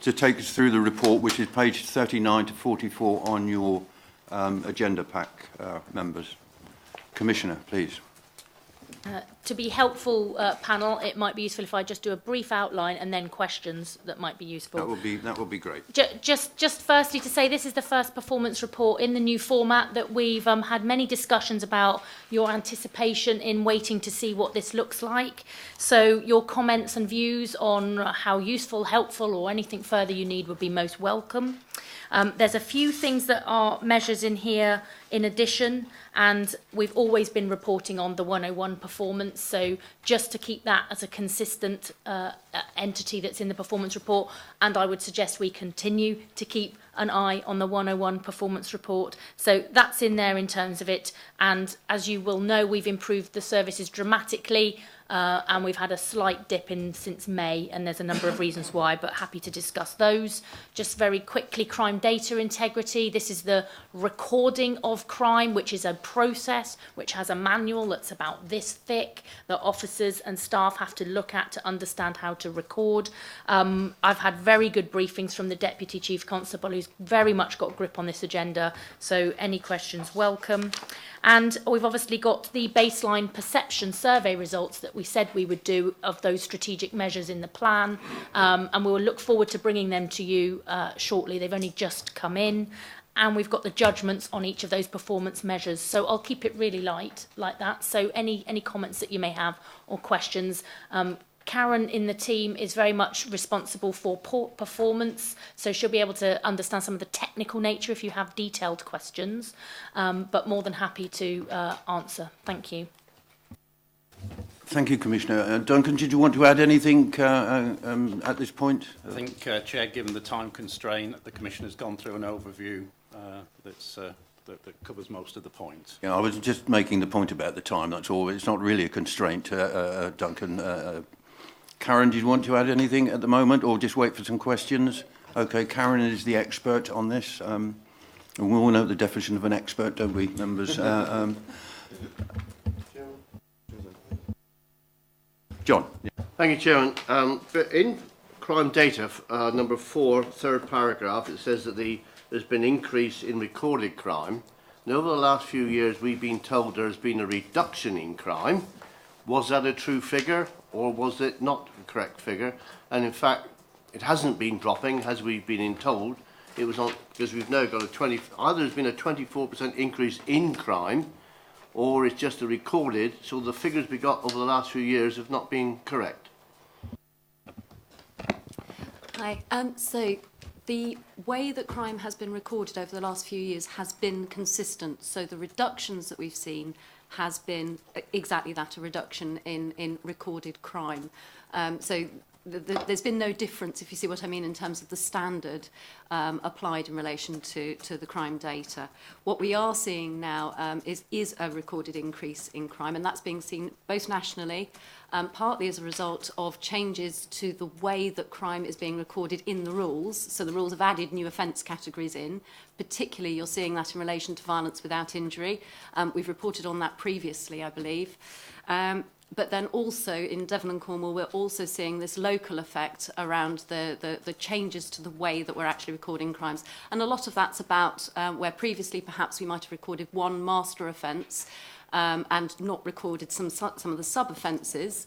to take us through the report, which is page 39 to 44 on your agenda pack, members. Commissioner, please. To be helpful, panel, it might be useful if I just do a brief outline and then questions that might be useful. That would be great. Just firstly to say this is the first performance report in the new format that we've had many discussions about your anticipation in waiting to see what this looks like. So your comments and views on how useful, helpful or anything further you need would be most welcome. There's a few things that are measures in here in addition, and we've always been reporting on the 101 performance, so just to keep that as a consistent entity that's in the performance report, and I would suggest we continue to keep an eye on the 101 performance report. So that's in there in terms of it, and as you will know, we've improved the services dramatically. And we've had a slight dip in since May, and there's a number of reasons why, but happy to discuss those. Just very quickly, crime data integrity. This is the recording of crime, which is a process which has a manual that's about this thick that officers and staff have to look at to understand how to record. I've had very good briefings from the Deputy Chief Constable, who's very much got grip on this agenda, so any questions welcome. And we've obviously got the baseline perception survey results that we said we would do of those strategic measures in the plan. And we will look forward to bringing them to you shortly. They've only just come in. And we've got the judgments on each of those performance measures. So I'll keep it really light like that. So any comments that you may have or questions, Karen in the team is very much responsible for performance, so she'll be able to understand some of the technical nature if you have detailed questions, but more than happy to answer. Thank you. Thank you, Commissioner. Duncan, did you want to add anything at this point? I think, Chair, given the time constraint, the Commissioner's gone through an overview that covers most of the points. Yeah, I was just making the point about the time, that's all. It's not really a constraint, Duncan. Karen, do you want to add anything at the moment, or just wait for some questions? Okay, Karen is the expert on this. And we all know the definition of an expert, don't we, members? John. Thank you, Chairman. In crime data, number 4, third paragraph, it says that there's been increase in recorded crime. And over the last few years, we've been told there's been a reduction in crime. Was that a true figure, or was it not a correct figure? And in fact, it hasn't been dropping, as we've been told. It was on, because we've now got either there's been a 24% increase in crime, or it's just a recorded, so the figures we got over the last few years have not been correct. Hi. So the way that crime has been recorded over the last few years has been consistent. So the reductions that we've seen has been exactly that, a reduction in recorded crime. So there's been no difference, if you see what I mean, in terms of the standard applied in relation to the crime data. What we are seeing now is a recorded increase in crime, and that's being seen both nationally, partly as a result of changes to the way that crime is being recorded in the rules. So the rules have added new offence categories in. Particularly, you're seeing that in relation to violence without injury. We've reported on that previously, I believe. But then also in Devon and Cornwall, we're also seeing this local effect around the changes to the way that we're actually recording crimes. And a lot of that's about where previously perhaps we might have recorded one master offence and not recorded some of the sub-offences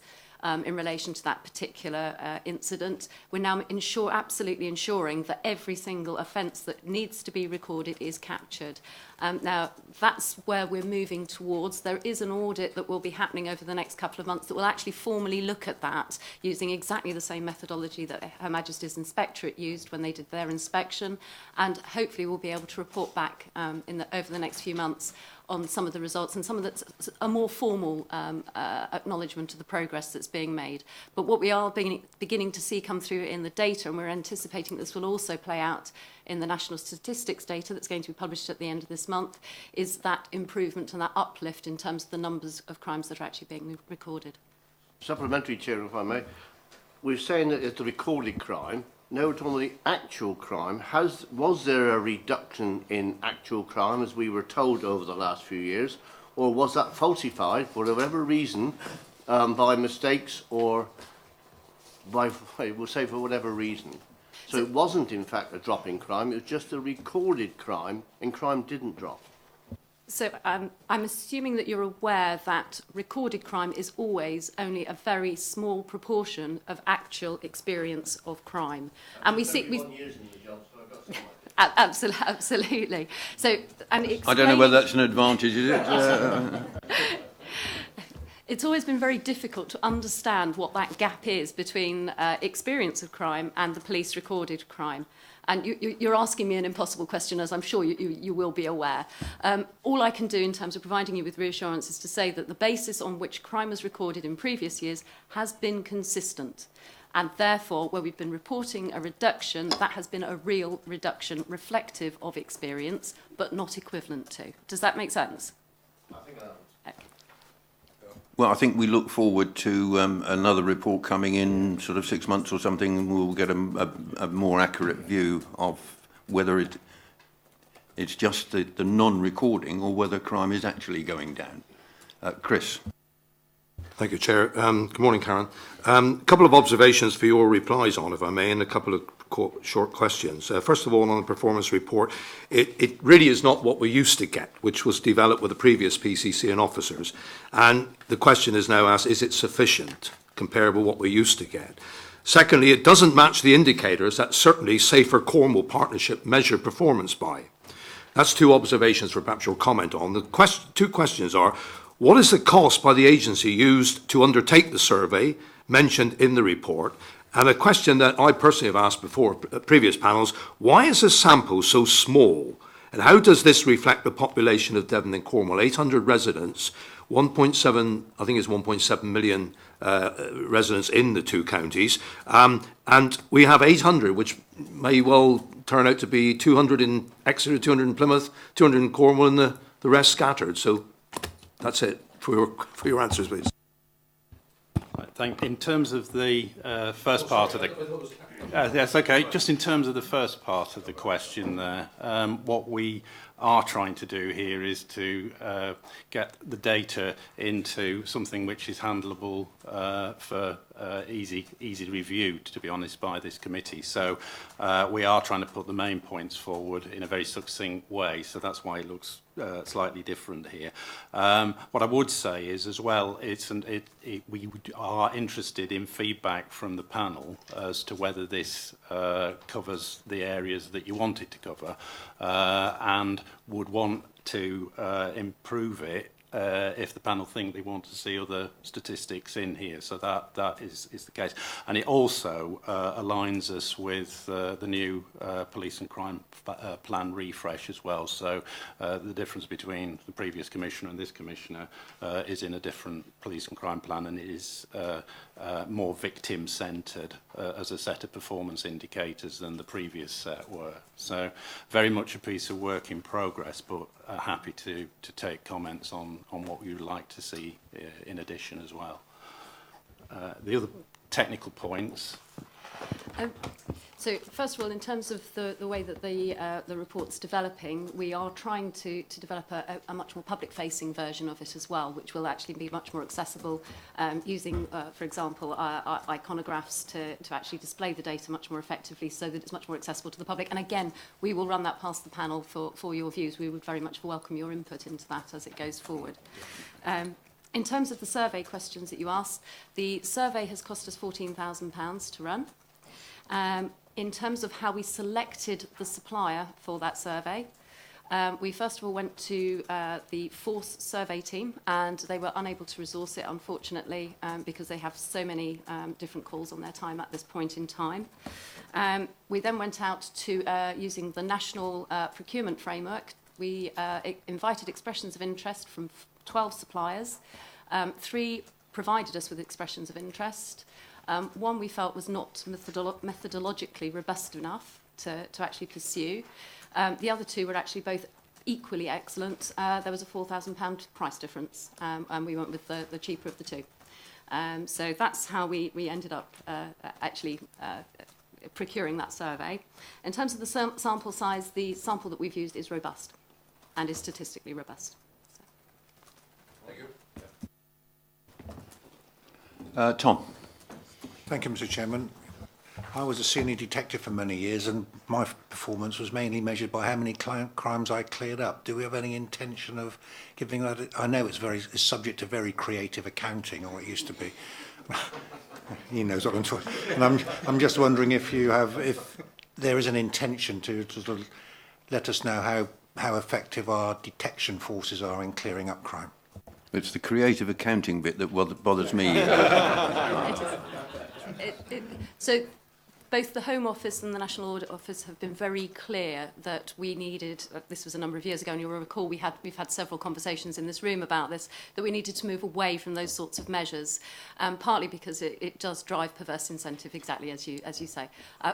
in relation to that particular incident. We're now absolutely ensuring that every single offence that needs to be recorded is captured. Now, that's where we're moving towards. There is an audit that will be happening over the next couple of months that will actually formally look at that using exactly the same methodology that Her Majesty's Inspectorate used when they did their inspection, and hopefully we'll be able to report back over the next few months on some of the results and some of that's a more formal acknowledgement of the progress that's being made. But what we are beginning to see come through in the data, and we're anticipating this will also play out in the national statistics data that's going to be published at the end of this month, is that improvement and that uplift in terms of the numbers of crimes that are actually being recorded. Supplementary, Chair, if I may. We're saying that it's a recorded crime. Now we're talking about the actual crime. Was there a reduction in actual crime, as we were told over the last few years, or was that falsified for whatever reason, by mistakes or by, we'll say for whatever reason? So it wasn't, in fact, a drop in crime. It was just a recorded crime, and crime didn't drop. So I'm assuming that you're aware that recorded crime is always only a very small proportion of actual experience of crime. And we see... Absolutely. So, and I don't know whether that's an advantage, is it? It's always been very difficult to understand what that gap is between experience of crime and the police recorded crime. And you're asking me an impossible question, as I'm sure you will be aware. All I can do in terms of providing you with reassurance is to say that the basis on which crime was recorded in previous years has been consistent. And therefore, where we've been reporting a reduction, that has been a real reduction reflective of experience, but not equivalent to. Does that make sense? I think Well, I think we look forward to another report coming in sort of 6 months or something, and we'll get a more accurate view of whether it's just the non-recording or whether crime is actually going down. Chris. Thank you, Chair. Good morning, Karen. A couple of observations for your replies on, if I may, and a couple of short questions. First of all, on the performance report, it really is not what we used to get, which was developed with the previous PCC and officers. And the question is now asked, is it sufficient, comparable to what we used to get? Secondly, it doesn't match the indicators that certainly Safer Cornwall Partnership measure performance by. That's two observations for perhaps your comment on. The two questions are, what is the cost by the agency used to undertake the survey mentioned in the report? And a question that I personally have asked before at previous panels, why is the sample so small? And how does this reflect the population of Devon and Cornwall? 800 residents, 1.7, I think it's 1.7 million residents in the two counties. And we have 800, which may well turn out to be 200 in Exeter, 200 in Plymouth, 200 in Cornwall, and the rest scattered. So that's it for your answers, please. In terms of the first part of the... yes, okay. Just in terms of the first part of the question there, what we are trying to do here is to get the data into something which is handleable for easy review, to be honest, by this committee. So we are trying to put the main points forward in a very succinct way, so that's why it looks slightly different here. What I would say is, as well, we are interested in feedback from the panel as to whether this covers the areas that you want it to cover, and would want to improve it if the panel think they want to see other statistics in here. So that is the case. And it also aligns us with the new police and crime plan refresh as well. So the difference between the previous commissioner and this commissioner is in a different police and crime plan, and it is more victim-centred as a set of performance indicators than the previous set were. So very much a piece of work in progress, but happy to take comments on what we would like to see in addition as well. The other technical points. So first of all, in terms of the way that the report's developing, we are trying to develop a much more public-facing version of it as well, which will actually be much more accessible, using, for example, iconographs to actually display the data much more effectively, so that it's much more accessible to the public. And again, we will run that past the panel for your views. We would very much welcome your input into that as it goes forward. In terms of the survey questions that you asked, the survey has cost us £14,000 to run. In terms of how we selected the supplier for that survey, we first of all went to the Force survey team, and they were unable to resource it, unfortunately, because they have so many different calls on their time at this point in time. We then went out to using the national procurement framework We invited expressions of interest from 12 suppliers. 3 provided us with expressions of interest. One we felt was not methodologically robust enough to actually pursue. The other 2 were actually both equally excellent. There was a £4,000 price difference, and we went with the cheaper of the 2. So that's how we ended up actually procuring that survey. In terms of the sample size, the sample that we've used is robust and is statistically robust. So. Thank you. Tom. Thank you, Mr. Chairman. I was a senior detective for many years, and my performance was mainly measured by how many crimes I cleared up. Do we have any intention of giving that? I know it's subject to very creative accounting, or it used to be. He knows what I'm talking. And I'm just wondering if there is an intention to sort of let us know how effective our detection forces are in clearing up crime. It's the creative accounting bit that bothers me. So both the Home Office and the National Audit Office have been very clear that we needed, this was a number of years ago, and you'll recall we've had several conversations in this room about this, that we needed to move away from those sorts of measures, partly because it does drive perverse incentive, exactly as you say.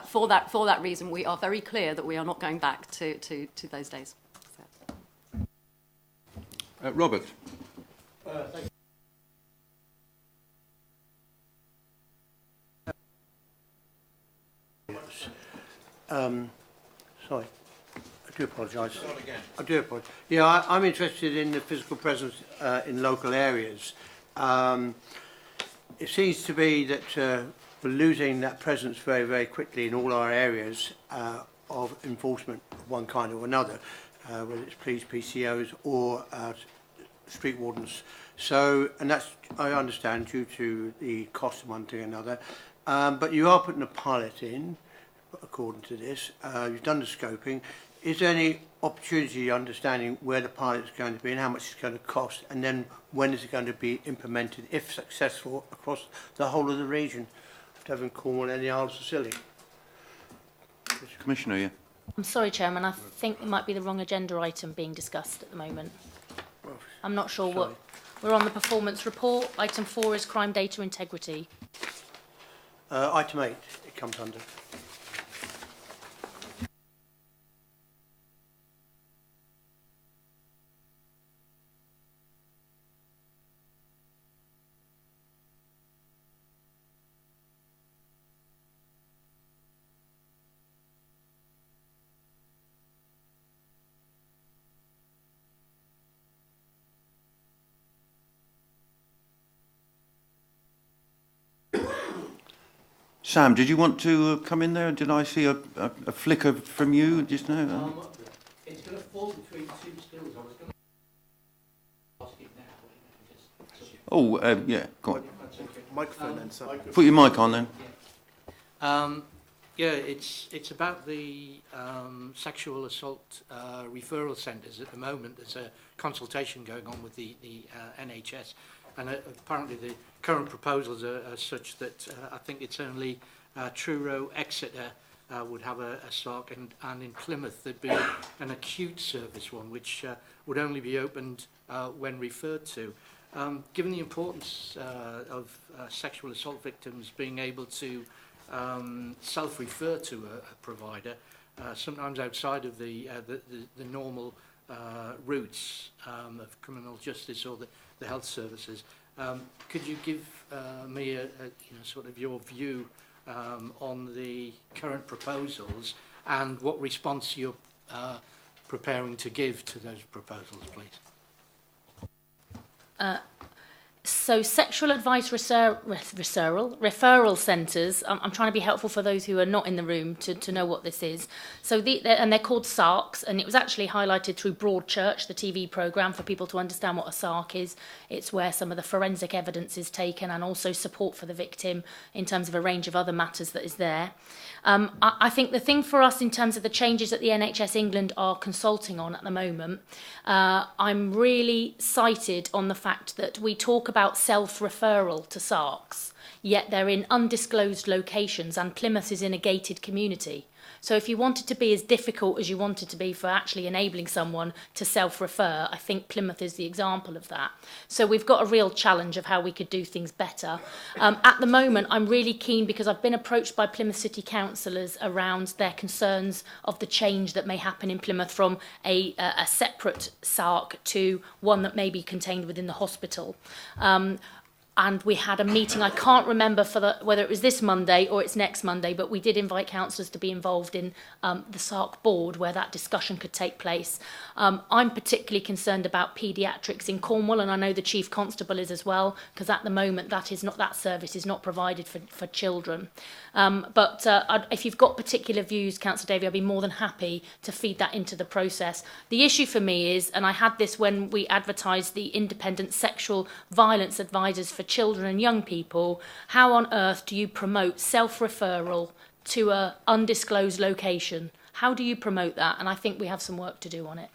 For that reason, we are very clear that we are not going back to those days. So. Robert. Thank you. Sorry, I do apologise. I do apologise. Yeah, I'm interested in the physical presence in local areas. It seems to be that we're losing that presence very, very quickly in all our areas of enforcement of one kind or another, whether it's police, PCOs or street wardens. So, and that's, I understand, due to the cost of one thing or another. But you are putting a pilot in, according to this. You've done the scoping. Is there any opportunity understanding where the pilot is going to be and how much it's going to cost, and then when is it going to be implemented, if successful, across the whole of the region of Devon, Cornwall and the Isles of Scilly? Commissioner, yeah. I'm sorry, Chairman, I think it might be the wrong agenda item being discussed at the moment. I'm not sure what... We're on the performance report. Item 4 is crime data integrity. Item 8, it comes under. Sam, did you want to come in there? Did I see a flicker from you just now? It's going to fall between 2 stools. I was going to ask it now. Oh, yeah, go on. Microphone then, sir. Put your mic on then. Yeah, it's about the sexual assault referral centres. At the moment, there's a consultation going on with the NHS, and apparently the current proposals are such that I think it's only Truro, Exeter would have a SARC, and in Plymouth there'd be an acute service one, which would only be opened when referred to. Given the importance of sexual assault victims being able to self-refer to a provider, sometimes outside of the normal routes of criminal justice or the health services. Could you give me a sort of your view on the current proposals and what response you're preparing to give to those proposals, please? So sexual advice referral centres, I'm trying to be helpful for those who are not in the room to know what this is. So and they're called SARCs, and it was actually highlighted through Broadchurch, the TV programme, for people to understand what a SARC is. It's where some of the forensic evidence is taken and also support for the victim in terms of a range of other matters that is there. I think the thing for us in terms of the changes that the NHS England are consulting on at the moment, I'm really cited on the fact that we talk about self-referral to SARCs, yet they're in undisclosed locations and Plymouth is in a gated community. So if you wanted to be as difficult as you wanted to be for actually enabling someone to self-refer, I think Plymouth is the example of that. So we've got a real challenge of how we could do things better. At the moment, I'm really keen because I've been approached by Plymouth City councillors around their concerns of the change that may happen in Plymouth from a separate SARC to one that may be contained within the hospital. And we had a meeting, I can't remember whether it was this Monday or it's next Monday, but we did invite councillors to be involved in the SARC board where that discussion could take place. I'm particularly concerned about paediatrics in Cornwall, and I know the Chief Constable is as well, because at the moment that service is not provided for children. But if you've got particular views, Councillor Davey, I'd be more than happy to feed that into the process. The issue for me is, and I had this when we advertised the independent sexual violence advisors for children and young people, how on earth do you promote self-referral to an undisclosed location? How do you promote that? And I think we have some work to do on it.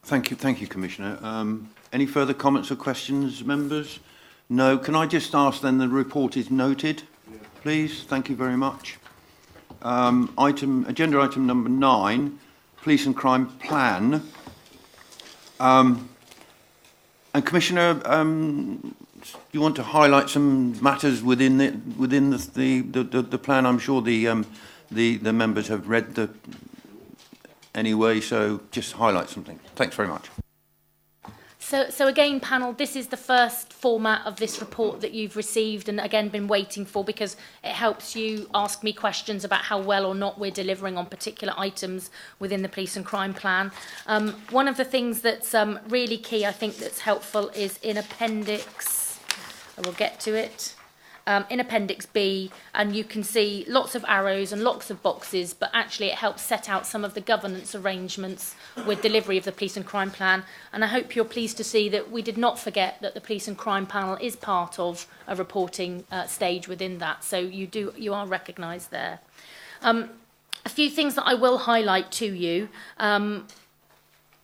Thank you, Commissioner. Any further comments or questions, members? No. Can I just ask then the report is noted, please? Thank you very much. Agenda item number 9, Police and Crime Plan. And Commissioner, you want to highlight some matters within the plan? I'm sure the members have read anyway, so just highlight something. Thanks very much. So again, panel, this is the first format of this report that you've received and again been waiting for, because it helps you ask me questions about how well or not we're delivering on particular items within the police and crime plan. One of the things that's really key, I think, that's helpful is in Appendix, I will get to it, in Appendix B, and you can see lots of arrows and lots of boxes, but actually it helps set out some of the governance arrangements with delivery of the police and crime plan. And I hope you're pleased to see that we did not forget that the police and crime panel is part of a reporting stage within that, so you are recognised there. A few things that I will highlight to you.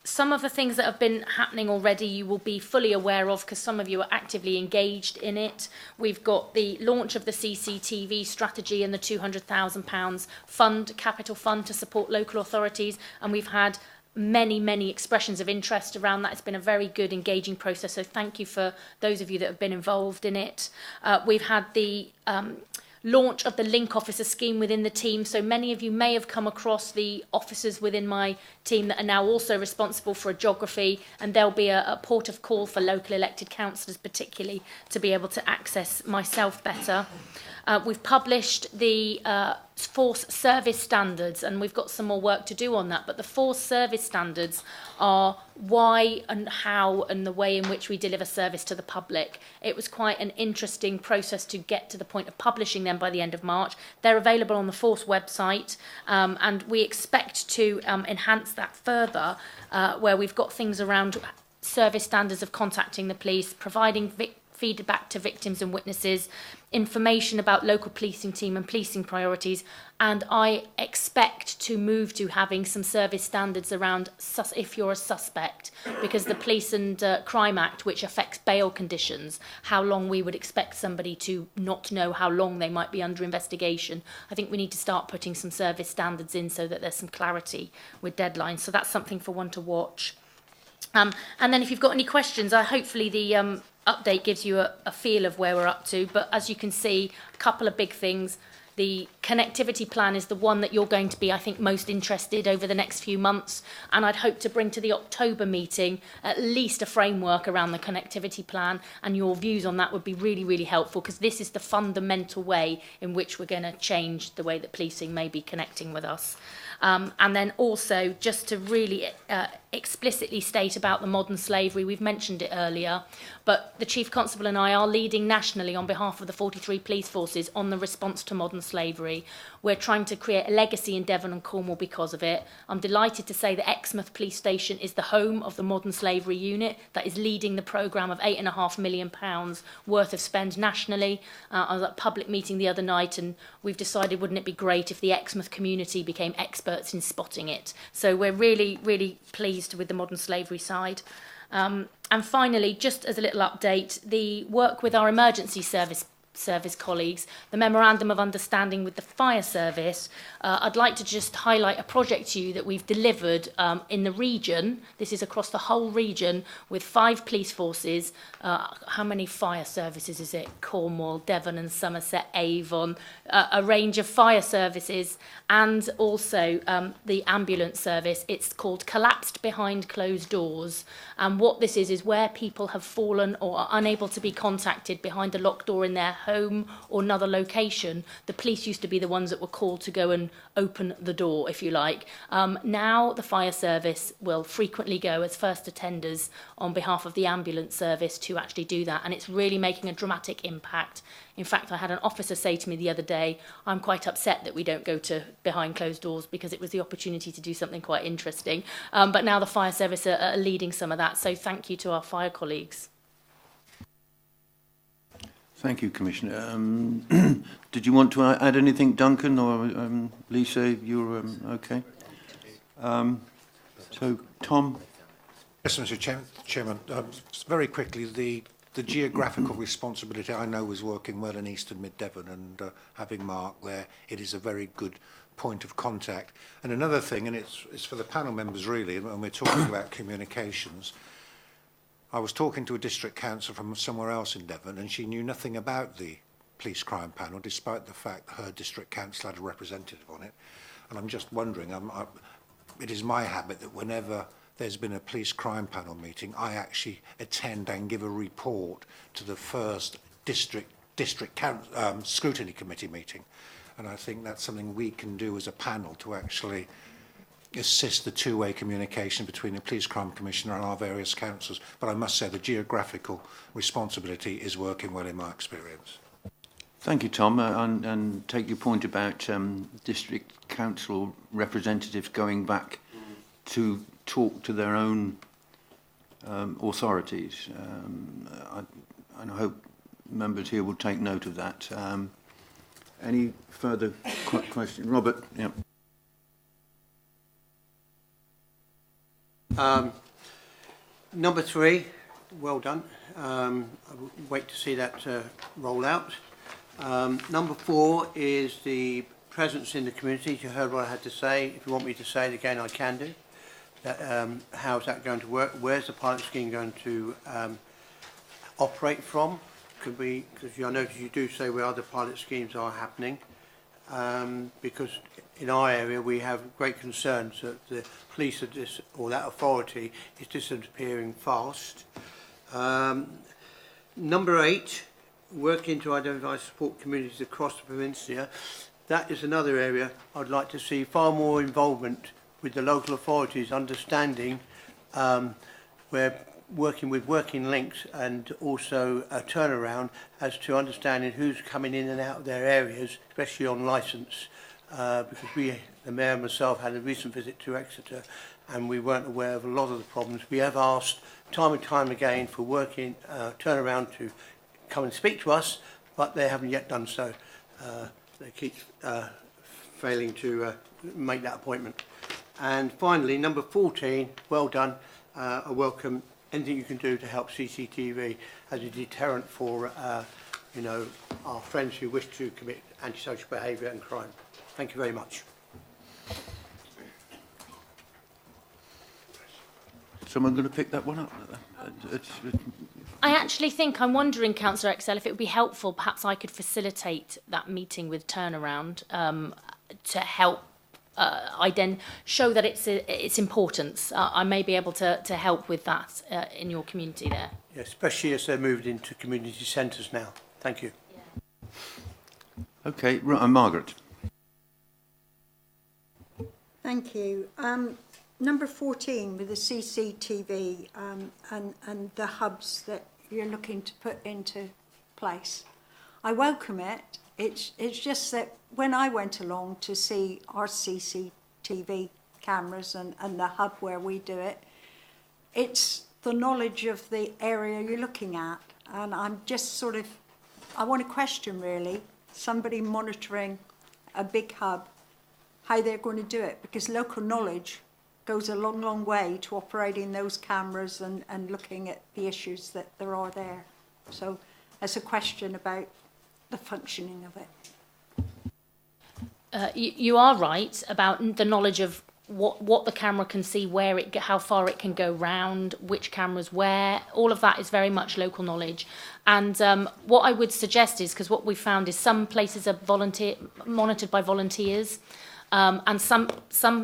Some of the things that have been happening already you will be fully aware of because some of you are actively engaged in it. We've got the launch of the CCTV strategy and the £200,000 capital fund to support local authorities, and we've had many expressions of interest around that. It's been a very good, engaging process, so thank you for those of you that have been involved in it. We've had the launch of the link officer scheme within the team. So many of you may have come across the officers within my team that are now also responsible for a geography, and there'll be a port of call for local elected councillors particularly to be able to access myself better. We've published the force service standards, and we've got some more work to do on that, but the force service standards are why and how and the way in which we deliver service to the public. It was quite an interesting process to get to the point of publishing them by the end of March. They're available on the force website, and we expect to enhance that further, where we've got things around service standards of contacting the police, providing feedback to victims and witnesses, information about local policing team and policing priorities, and I expect to move to having some service standards around if you're a suspect, because the Police and Crime Act, which affects bail conditions, how long we would expect somebody to not know how long they might be under investigation. I think we need to start putting some service standards in so that there's some clarity with deadlines, so that's something for one to watch. And then if you've got any questions, hopefully the update gives you a feel of where we're up to, but as you can see, a couple of big things. The connectivity plan is the one that you're going to be, I think, most interested over the next few months, and I'd hope to bring to the October meeting at least a framework around the connectivity plan, and your views on that would be really helpful, because this is the fundamental way in which we're going to change the way that policing may be connecting with us. And then also, just to really explicitly state about the modern slavery, we've mentioned it earlier, but the Chief Constable and I are leading nationally on behalf of the 43 police forces on the response to modern slavery. We're trying to create a legacy in Devon and Cornwall because of it. I'm delighted to say that Exmouth Police Station is the home of the modern slavery unit that is leading the programme of £8.5 million worth of spend nationally. I was at a public meeting the other night, and we've decided, wouldn't it be great if the Exmouth community became experts in spotting it? So we're really pleased with the modern slavery side. And finally, just as a little update, the work with our emergency service service colleagues, the Memorandum of Understanding with the Fire Service, I'd like to just highlight a project to you that we've delivered in the region. This is across the whole region with 5 police forces. How many fire services is it? Cornwall, Devon and Somerset, Avon, a range of fire services, and also the ambulance service. It's called Collapsed Behind Closed Doors. And what this is where people have fallen or are unable to be contacted behind a locked door in their home or another location. The police used to be the ones that were called to go and open the door, if you like. Now the fire service will frequently go as first attenders on behalf of the ambulance service to actually do that, and it's really making a dramatic impact. In fact, I had an officer say to me the other day, I'm quite upset that we don't go to behind closed doors because it was the opportunity to do something quite interesting. But now the fire service are leading some of that, so thank you to our fire colleagues. Thank you, Commissioner. Did you want to add anything, Duncan, or Lisa? You're okay? So, Tom? Yes, Mr. Chairman. Very quickly, the geographical responsibility I know is working well in East and Mid Devon, and having Mark there, it is a very good point of contact. And another thing, and it's for the panel members really, and we're talking about communications. I was talking to a district councillor from somewhere else in Devon, and she knew nothing about the police crime panel, despite the fact that her district council had a representative on it. And I'm just wondering, it is my habit that whenever there's been a police crime panel meeting, I actually attend and give a report to the first district scrutiny committee meeting. And I think that's something we can do as a panel to actually assist the two-way communication between the Police Crime Commissioner and our various councils. But I must say the geographical responsibility is working well in my experience. Thank you, Tom, and take your point about district council representatives going back to talk to their own authorities. And I hope members here will take note of that. Any further questions? Robert? Yeah. Number 3, well done. I wait to see that roll out. Number 4 is the presence in the community. You heard what I had to say. If you want me to say it again, I can do. How's that going to work? Where's the pilot scheme going to operate from? Could be, because I notice you do say where other pilot schemes are happening. Because in our area we have great concerns that the police or that authority is disappearing fast. Number 8, working to identify support communities across the peninsula. That is another area I'd like to see far more involvement with the local authorities, understanding we're working with working links and also a turnaround as to understanding who's coming in and out of their areas, especially on licence. Because the Mayor and myself had a recent visit to Exeter and we weren't aware of a lot of the problems. We have asked time and time again for working turnaround to come and speak to us, but they haven't yet done so. They keep failing to make that appointment. And finally, number 14, well done. I welcome anything you can do to help CCTV as a deterrent for our friends who wish to commit antisocial behaviour and crime. Thank you very much. Someone going to pick that one up? I actually think, I'm wondering, Councillor Excel, if it would be helpful, perhaps I could facilitate that meeting with Turnaround to help show that its importance. I may be able to help with that in your community there. Yeah, especially as they're moved into community centres now. Thank you. Yeah. Okay, Margaret. Thank you. Number 14 with the CCTV and the hubs that you're looking to put into place. I welcome it. It's just that when I went along to see our CCTV cameras and the hub where we do it, it's the knowledge of the area you're looking at. And I'm just I want to question really somebody monitoring a big hub, how they're going to do it, because local knowledge goes a long, long way to operating those cameras and looking at the issues that there are there. So that's a question about the functioning of it. You are right about the knowledge of what the camera can see, how far it can go round, which cameras where. All of that is very much local knowledge. And what I would suggest is, because what we found is some places are monitored by volunteers, and some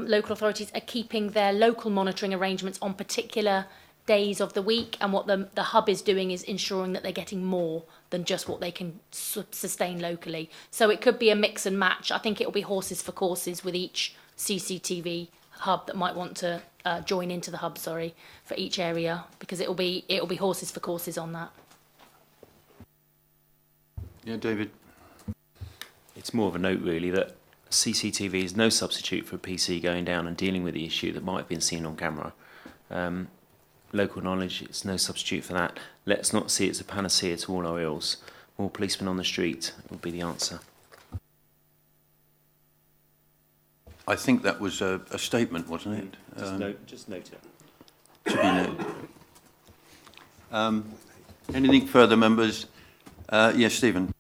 local authorities are keeping their local monitoring arrangements on particular days of the week, and what the hub is doing is ensuring that they're getting more than just what they can sustain locally. So it could be a mix and match. I think it will be horses for courses with each CCTV hub that might want to join into the hub, for each area, because it will be horses for courses on that. Yeah, David. It's more of a note, really, that CCTV is no substitute for a PC going down and dealing with the issue that might have been seen on camera. Local knowledge, it's no substitute for that. Let's not see it's a panacea to all our ills. More policemen on the street will be the answer. I think that was a statement, wasn't it? Just note it. Should be noted. Anything further, members? Yes, Stephen.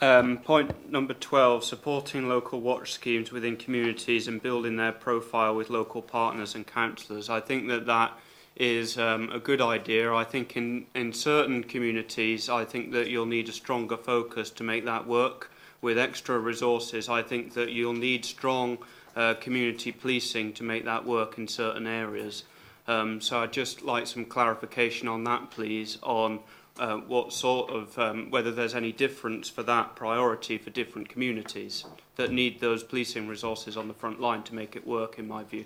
Point number 12, supporting local watch schemes within communities and building their profile with local partners and councillors. I think that is a good idea. I think in certain communities, I think that you'll need a stronger focus to make that work with extra resources. I think that you'll need strong community policing to make that work in certain areas. So I'd just like some clarification on that, please, on what sort of, whether there's any difference for that priority for different communities that need those policing resources on the front line to make it work, in my view.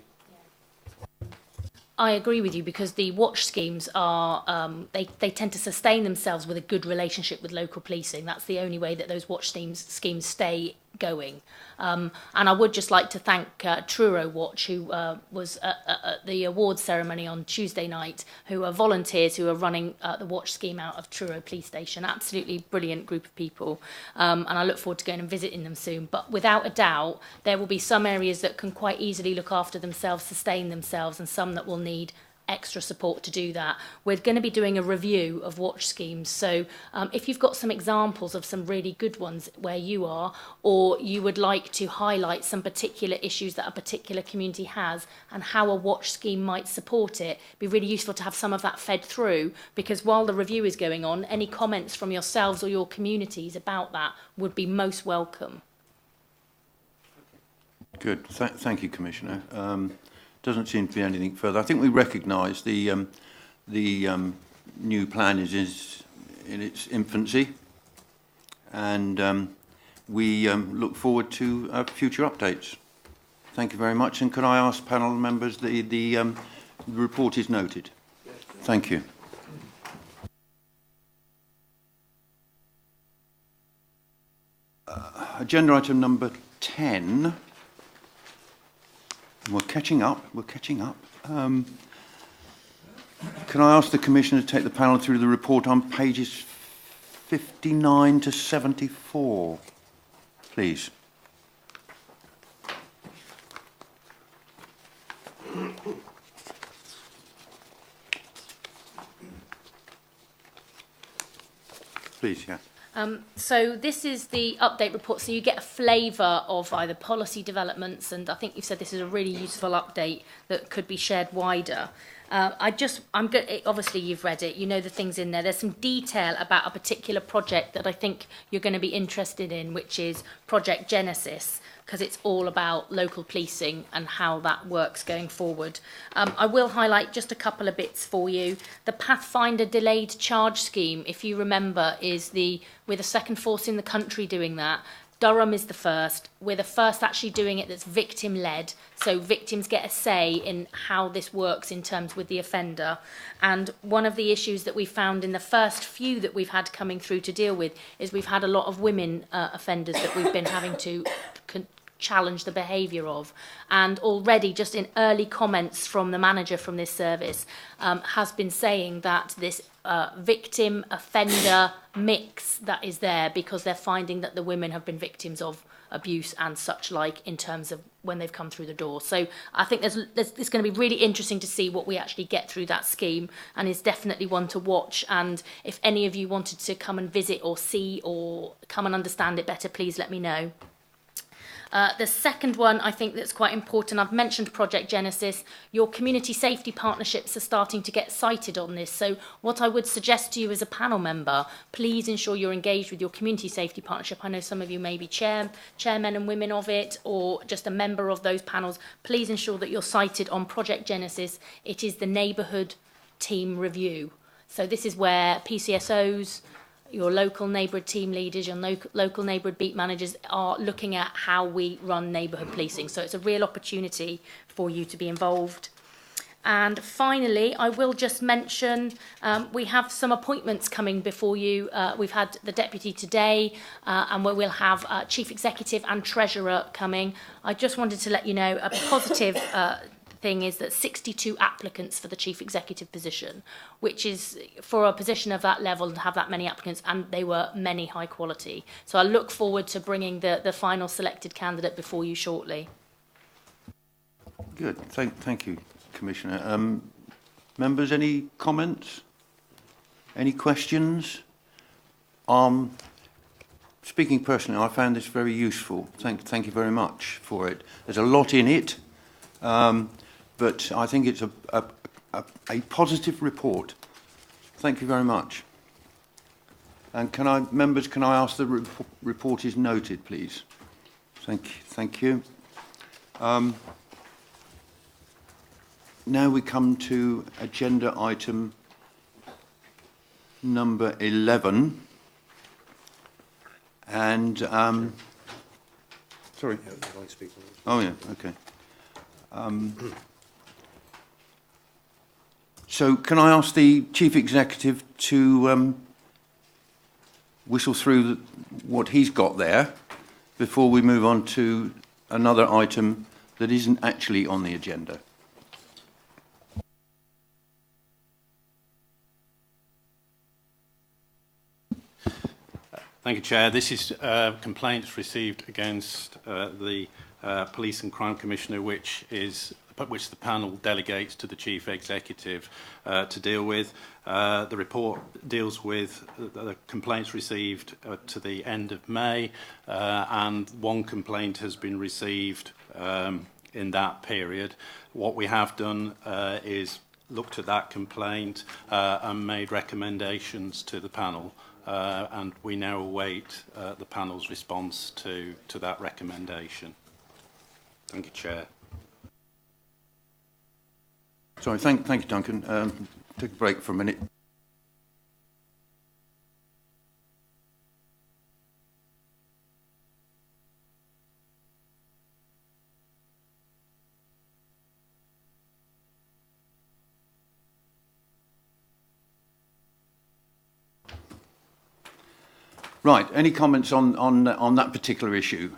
I agree with you, because the watch schemes are, they tend to sustain themselves with a good relationship with local policing. That's the only way that those watch schemes stay going. And I would just like to thank Truro Watch, who was at the awards ceremony on Tuesday night, who are volunteers who are running the watch scheme out of Truro Police Station. Absolutely brilliant group of people. And I look forward to going and visiting them soon. But without a doubt, there will be some areas that can quite easily look after themselves, sustain themselves, and some that will need extra support to do that. We're going to be doing a review of watch schemes, so if you've got some examples of some really good ones where you are, or you would like to highlight some particular issues that a particular community has and how a watch scheme might support it, it'd be really useful to have some of that fed through, because while the review is going on, any comments from yourselves or your communities about that would be most welcome. Good. Thank you, Commissioner. Doesn't seem to be anything further. I think we recognise the new plan is in its infancy, and we look forward to future updates. Thank you very much. And could I ask panel members, the report is noted. Thank you. Agenda item number 10. We're catching up. Can I ask the Commissioner to take the panel through the report on pages 59 to 74, please? Please, yeah. So this is the update report, so you get a flavour of either policy developments, and I think you've said this is a really useful update that could be shared wider. Obviously you've read it, you know the things in there. There's some detail about a particular project that I think you're going to be interested in, which is Project Genesis, because it's all about local policing and how that works going forward. I will highlight just a couple of bits for you. The Pathfinder Delayed Charge Scheme, if you remember, we're the second force in the country doing that. Durham is the first. We're the first actually doing it that's victim-led, so victims get a say in how this works in terms with the offender. And one of the issues that we found in the first few that we've had coming through to deal with is we've had a lot of women offenders that we've been having to challenge the behaviour of. And already, just in early comments from the manager from this service, has been saying that this victim offender mix that is there, because they're finding that the women have been victims of abuse and such like in terms of when they've come through the door. So I think it's going to be really interesting to see what we actually get through that scheme, and is definitely one to watch. And if any of you wanted to come and visit or see or come and understand it better, please let me know. The second one, I think that's quite important, I've mentioned Project Genesis. Your community safety partnerships are starting to get cited on this. So what I would suggest to you as a panel member, please ensure you're engaged with your community safety partnership. I know some of you may be chairmen and women of it, or just a member of those panels. Please ensure that you're cited on Project Genesis. It is the neighbourhood team review. So this is where PCSOs, your local neighbourhood team leaders, your local neighbourhood beat managers are looking at how we run neighbourhood policing. So it's a real opportunity for you to be involved. And finally, I will just mention we have some appointments coming before you. We've had the deputy today, and we'll have chief executive and treasurer coming. I just wanted to let you know a positive thing is that 62 applicants for the chief executive position, which is for a position of that level to have that many applicants, and they were many high quality. So I look forward to bringing the final selected candidate before you shortly. Good. Thank you, Commissioner. Members, any comments? Any questions? Speaking personally, I found this very useful. Thank you very much for it. There's a lot in it. But I think it's a positive report. Thank you very much. And members, can I ask the report is noted, please? Thank you. Now we come to agenda item number 11. And, sorry. Oh, yeah, okay. So can I ask the Chief Executive to whistle through what he's got there before we move on to another item that isn't actually on the agenda? Thank you, Chair. This is complaints received against the Police and Crime Commissioner, which the panel delegates to the Chief Executive to deal with. The report deals with the complaints received to the end of May, and one complaint has been received in that period. What we have done is looked at that complaint and made recommendations to the panel, and we now await the panel's response to that recommendation. Thank you, Chair. Sorry, thank you, Duncan. Take a break for a minute. Right, any comments on that particular issue,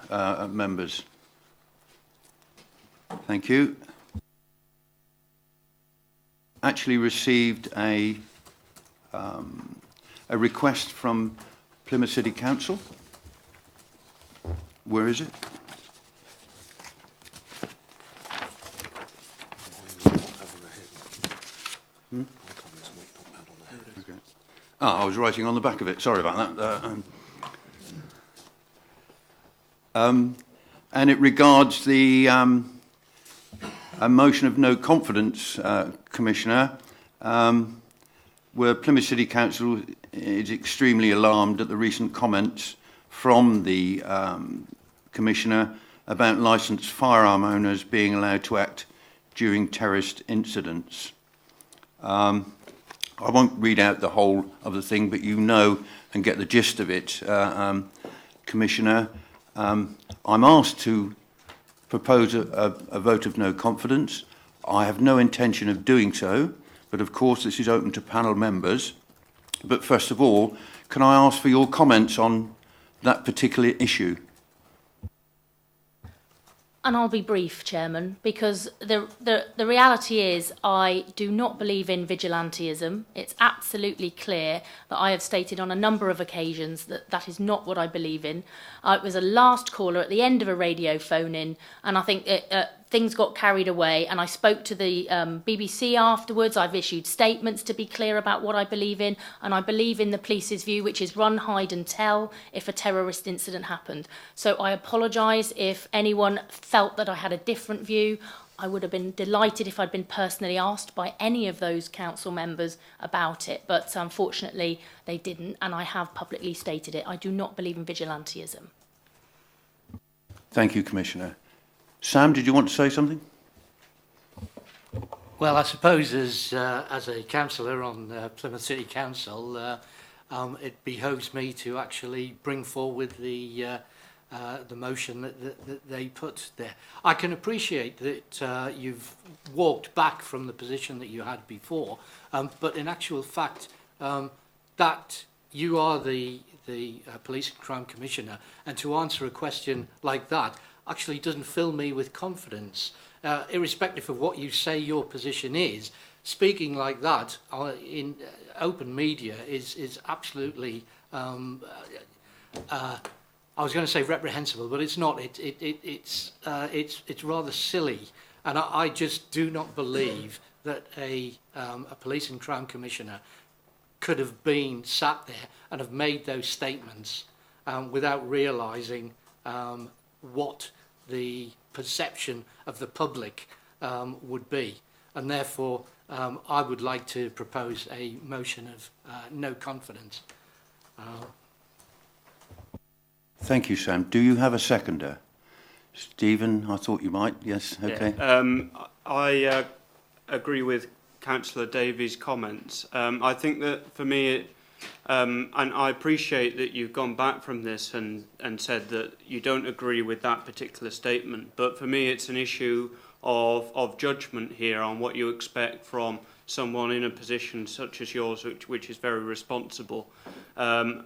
members? Thank you. Actually received a request from Plymouth City Council. Where is it? Okay. I was writing on the back of it. Sorry about that. And it regards the a motion of no confidence, Commissioner, where Plymouth City Council is extremely alarmed at the recent comments from the Commissioner about licensed firearm owners being allowed to act during terrorist incidents. I won't read out the whole of the thing, but you know and get the gist of it, Commissioner. I'm asked to propose a vote of no confidence. I have no intention of doing so, but of course this is open to panel members. But first of all, can I ask for your comments on that particular issue? And I'll be brief, Chairman, because the reality is I do not believe in vigilantism. It's absolutely clear that I have stated on a number of occasions that that is not what I believe in. It was a last caller at the end of a radio phone-in, and I think things got carried away, and I spoke to the BBC afterwards. I've issued statements to be clear about what I believe in, and I believe in the police's view, which is run, hide and tell if a terrorist incident happened. So I apologise if anyone felt that I had a different view. I would have been delighted if I'd been personally asked by any of those council members about it, but unfortunately they didn't, and I have publicly stated it. I do not believe in vigilantism. Thank you, Commissioner. Sam, did you want to say something? Well, I suppose as a councillor on Plymouth City Council, it behoves me to actually bring forward the motion that they put there. I can appreciate that you've walked back from the position that you had before, but in actual fact, that you are the Police and Crime Commissioner, and to answer a question like that actually doesn't fill me with confidence. Irrespective of what you say your position is, speaking like that in open media is absolutely, I was going to say reprehensible, but it's not. It's rather silly, and I just do not believe that a Police and Crime Commissioner could have been sat there and have made those statements without realising what the perception of the public would be. And therefore, I would like to propose a motion of no confidence. Thank you, Sam. Do you have a seconder? Stephen, I thought you might. Yes, okay. Yeah, I agree with Councillor Davies' comments. I think that for me, and I appreciate that you've gone back from this and said that you don't agree with that particular statement, but for me it's an issue of judgment here on what you expect from someone in a position such as yours, which is very responsible. Therefore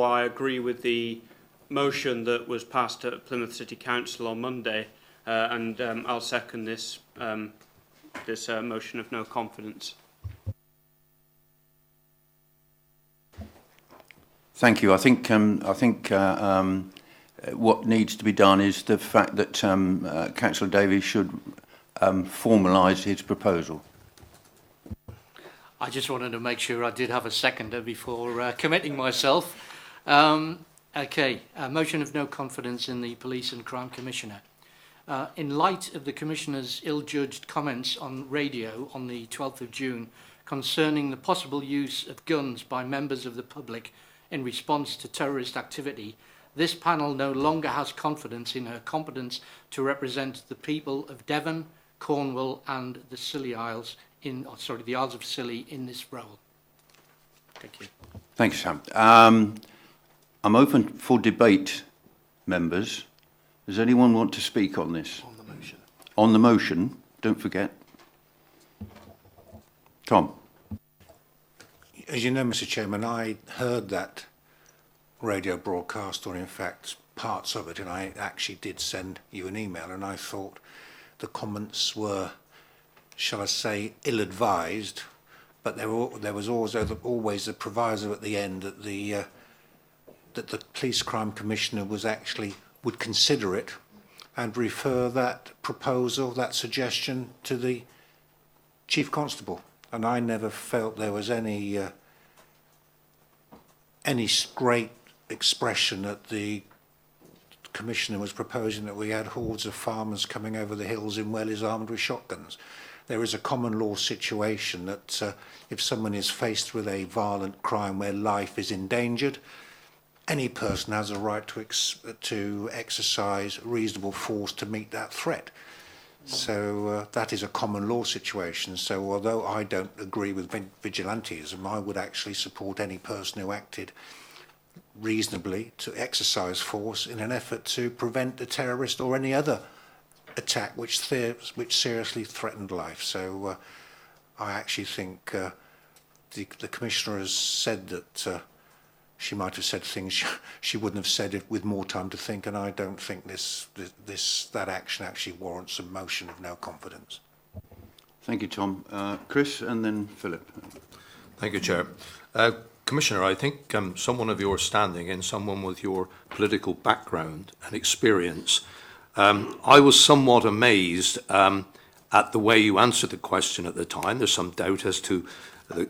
I agree with the motion that was passed at Plymouth City Council on Monday, and I'll second this motion of no confidence. Thank you. I think what needs to be done is the fact that Councillor Davies should formalise his proposal. I just wanted to make sure I did have a seconder before committing myself. Okay, motion of no confidence in the Police and Crime Commissioner. In light of the Commissioner's ill-judged comments on radio on the 12th of June concerning the possible use of guns by members of the public in response to terrorist activity, this panel no longer has confidence in her competence to represent the people of Devon, Cornwall and the Scilly Isles the Isles of Scilly in this role. Thank you. Thank you, Sam. I'm open for debate, members. Does anyone want to speak on this? On the motion. On the motion, don't forget. Tom. As you know, Mr. Chairman, I heard that radio broadcast, or in fact parts of it, and I actually did send you an email, and I thought the comments were, shall I say, ill-advised, but there was always the proviso at the end that the Police Crime Commissioner would consider it and refer that proposal, that suggestion, to the Chief Constable. And I never felt there was any great expression that the Commissioner was proposing that we had hordes of farmers coming over the hills in Wellies armed with shotguns. There is a common law situation that if someone is faced with a violent crime where life is endangered, any person has a right to exercise reasonable force to meet that threat. So that is a common law situation. So although I don't agree with vigilantism, I would actually support any person who acted reasonably to exercise force in an effort to prevent a terrorist or any other attack which seriously threatened life. So I actually think the Commissioner has said that she might have said things she wouldn't have said it with more time to think, and I don't think that action actually warrants a motion of no confidence. Thank you, Tom. Chris, and then Philip. Thank you, Chair. Commissioner, I think someone of your standing and someone with your political background and experience, I was somewhat amazed at the way you answered the question at the time. There's some doubt as to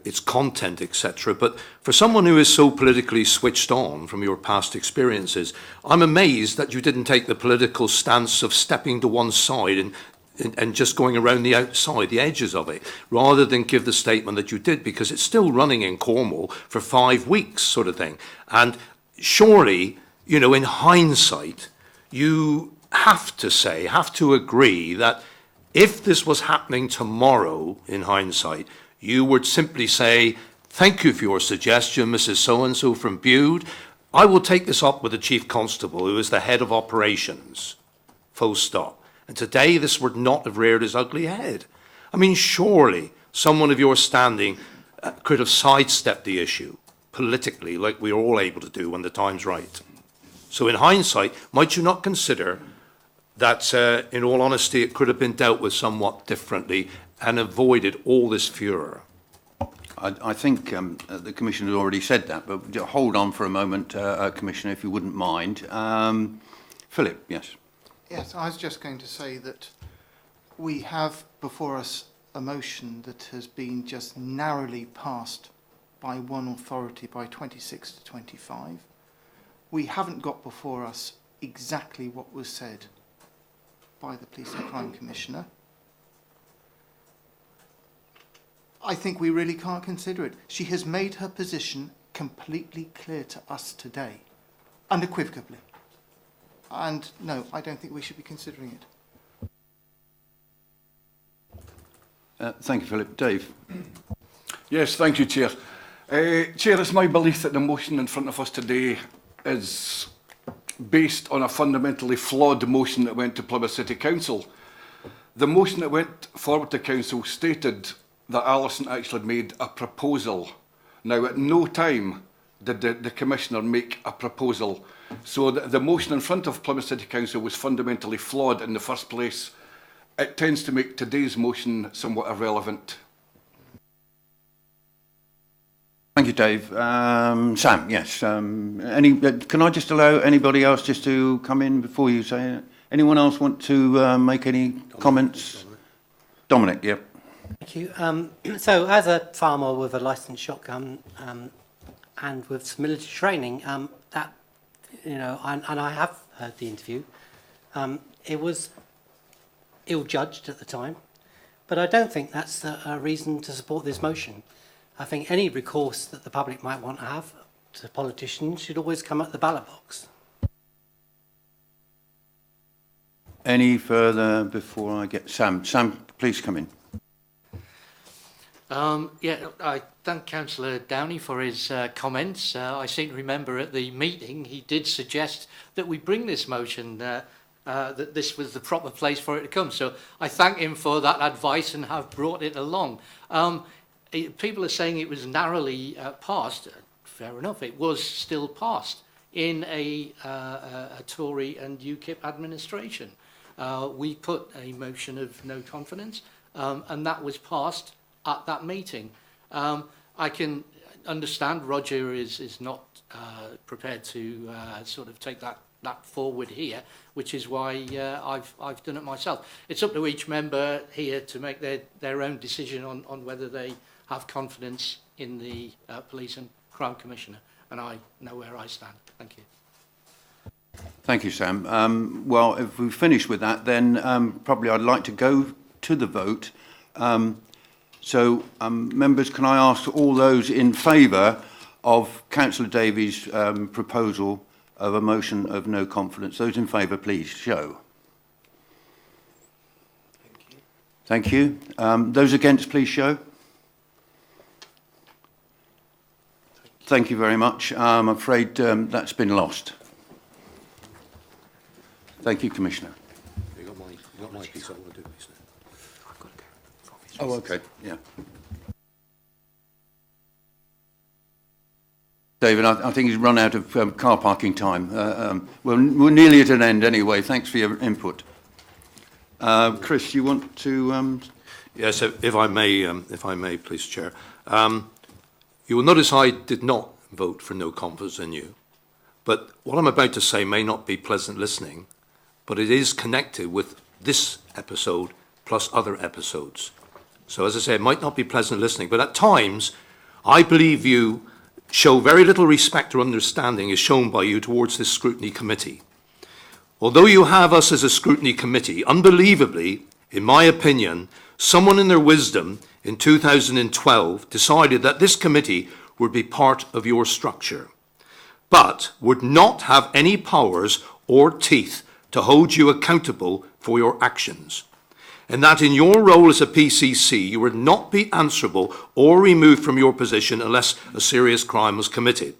its content, etc. But for someone who is so politically switched on from your past experiences, I'm amazed that you didn't take the political stance of stepping to one side and just going around the outside, the edges of it, rather than give the statement that you did, because it's still running in Cornwall for 5 weeks, sort of thing. And surely, you know, in hindsight, you have to agree that if this was happening tomorrow, in hindsight, you would simply say, thank you for your suggestion, Mrs. So-and-so from Bude. I will take this up with the Chief Constable, who is the head of operations. Full stop. And today this would not have reared its ugly head. I mean, surely someone of your standing could have sidestepped the issue politically, like we are all able to do when the time's right. So in hindsight, might you not consider that, in all honesty, it could have been dealt with somewhat differently and avoided all this furor? I think the Commissioner has already said that, but hold on for a moment, Commissioner, if you wouldn't mind. Philip, yes. Yes, I was just going to say that we have before us a motion that has been just narrowly passed by one authority by 26 to 25. We haven't got before us exactly what was said by the Police and Crime Commissioner. I think we really can't consider it. She has made her position completely clear to us today, unequivocally. And no, I don't think we should be considering it. Thank you, Philip. Dave. Yes, thank you, Chair. Chair, it's my belief that the motion in front of us today is based on a fundamentally flawed motion that went to Plymouth City Council. The motion that went forward to Council stated that Alison actually made a proposal. Now, at no time did the Commissioner make a proposal. So the motion in front of Plymouth City Council was fundamentally flawed in the first place. It tends to make today's motion somewhat irrelevant. Thank you, Dave. Sam, yes. Can I just allow anybody else just to come in before you say it? Anyone else want to make any comments? Dominic, yep. Thank you. So, as a farmer with a licensed shotgun and with some military training, that, you know, and I have heard the interview, it was ill-judged at the time, but I don't think that's a reason to support this motion. I think any recourse that the public might want to have to politicians should always come at the ballot box. Any further before I get Sam? Sam, please come in. Yeah, I thank Councillor Downey for his comments. I seem to remember at the meeting he did suggest that we bring this motion, that this was the proper place for it to come. So I thank him for that advice and have brought it along. People are saying it was narrowly passed. Fair enough, it was still passed in a Tory and UKIP administration. We put a motion of no confidence, and that was passed at that meeting. I can understand Roger is not prepared to sort of take that forward here, which is why I've done it myself. It's up to each member here to make their own decision on whether they have confidence in the Police and Crime Commissioner, and I know where I stand. Thank you. Thank you, Sam. Well, if we finish with that, then probably I'd like to go to the vote. Members, can I ask all those in favour of Councillor Davies' proposal of a motion of no confidence? Those in favour, please show. Thank you. Those against, please show. Thank you very much. I'm afraid that's been lost. Thank you, Commissioner. You got my piece. I want to do this now. I've got to go. Oh, okay. Yeah. David. I think he's run out of car parking time. We're nearly at an end anyway. Thanks for your input. Chris, you want to... Yes, if I may, please, Chair. You will notice I did not vote for no confidence in you. But what I'm about to say may not be pleasant listening, but it is connected with this episode plus other episodes. So as I say, it might not be pleasant listening, but at times, I believe you show very little respect or understanding is shown by you towards this scrutiny committee. Although you have us as a scrutiny committee, unbelievably, in my opinion, someone in their wisdom in 2012 decided that this committee would be part of your structure, but would not have any powers or teeth to hold you accountable for your actions, and that in your role as a PCC you would not be answerable or removed from your position unless a serious crime was committed.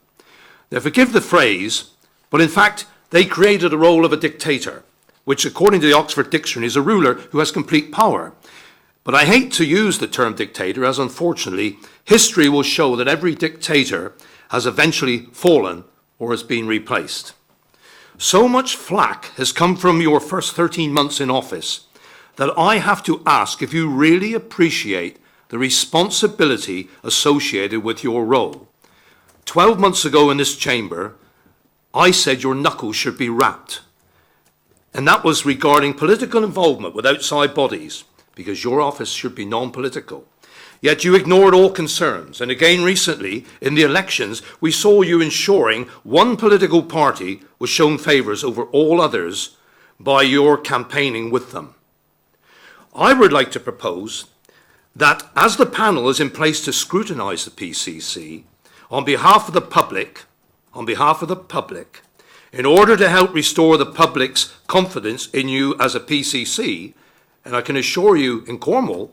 Now, forgive the phrase, but in fact they created a role of a dictator, which according to the Oxford Dictionary is a ruler who has complete power. But I hate to use the term dictator, as unfortunately history will show that every dictator has eventually fallen or has been replaced. So much flack has come from your first 13 months in office that I have to ask if you really appreciate the responsibility associated with your role. 12 months ago in this chamber, I said your knuckles should be rapped. And that was regarding political involvement with outside bodies, because your office should be non-political. Yet you ignored all concerns. And again recently, in the elections, we saw you ensuring one political party was shown favours over all others by your campaigning with them. I would like to propose that as the panel is in place to scrutinise the PCC, on behalf of the public, in order to help restore the public's confidence in you as a PCC, and I can assure you in Cornwall,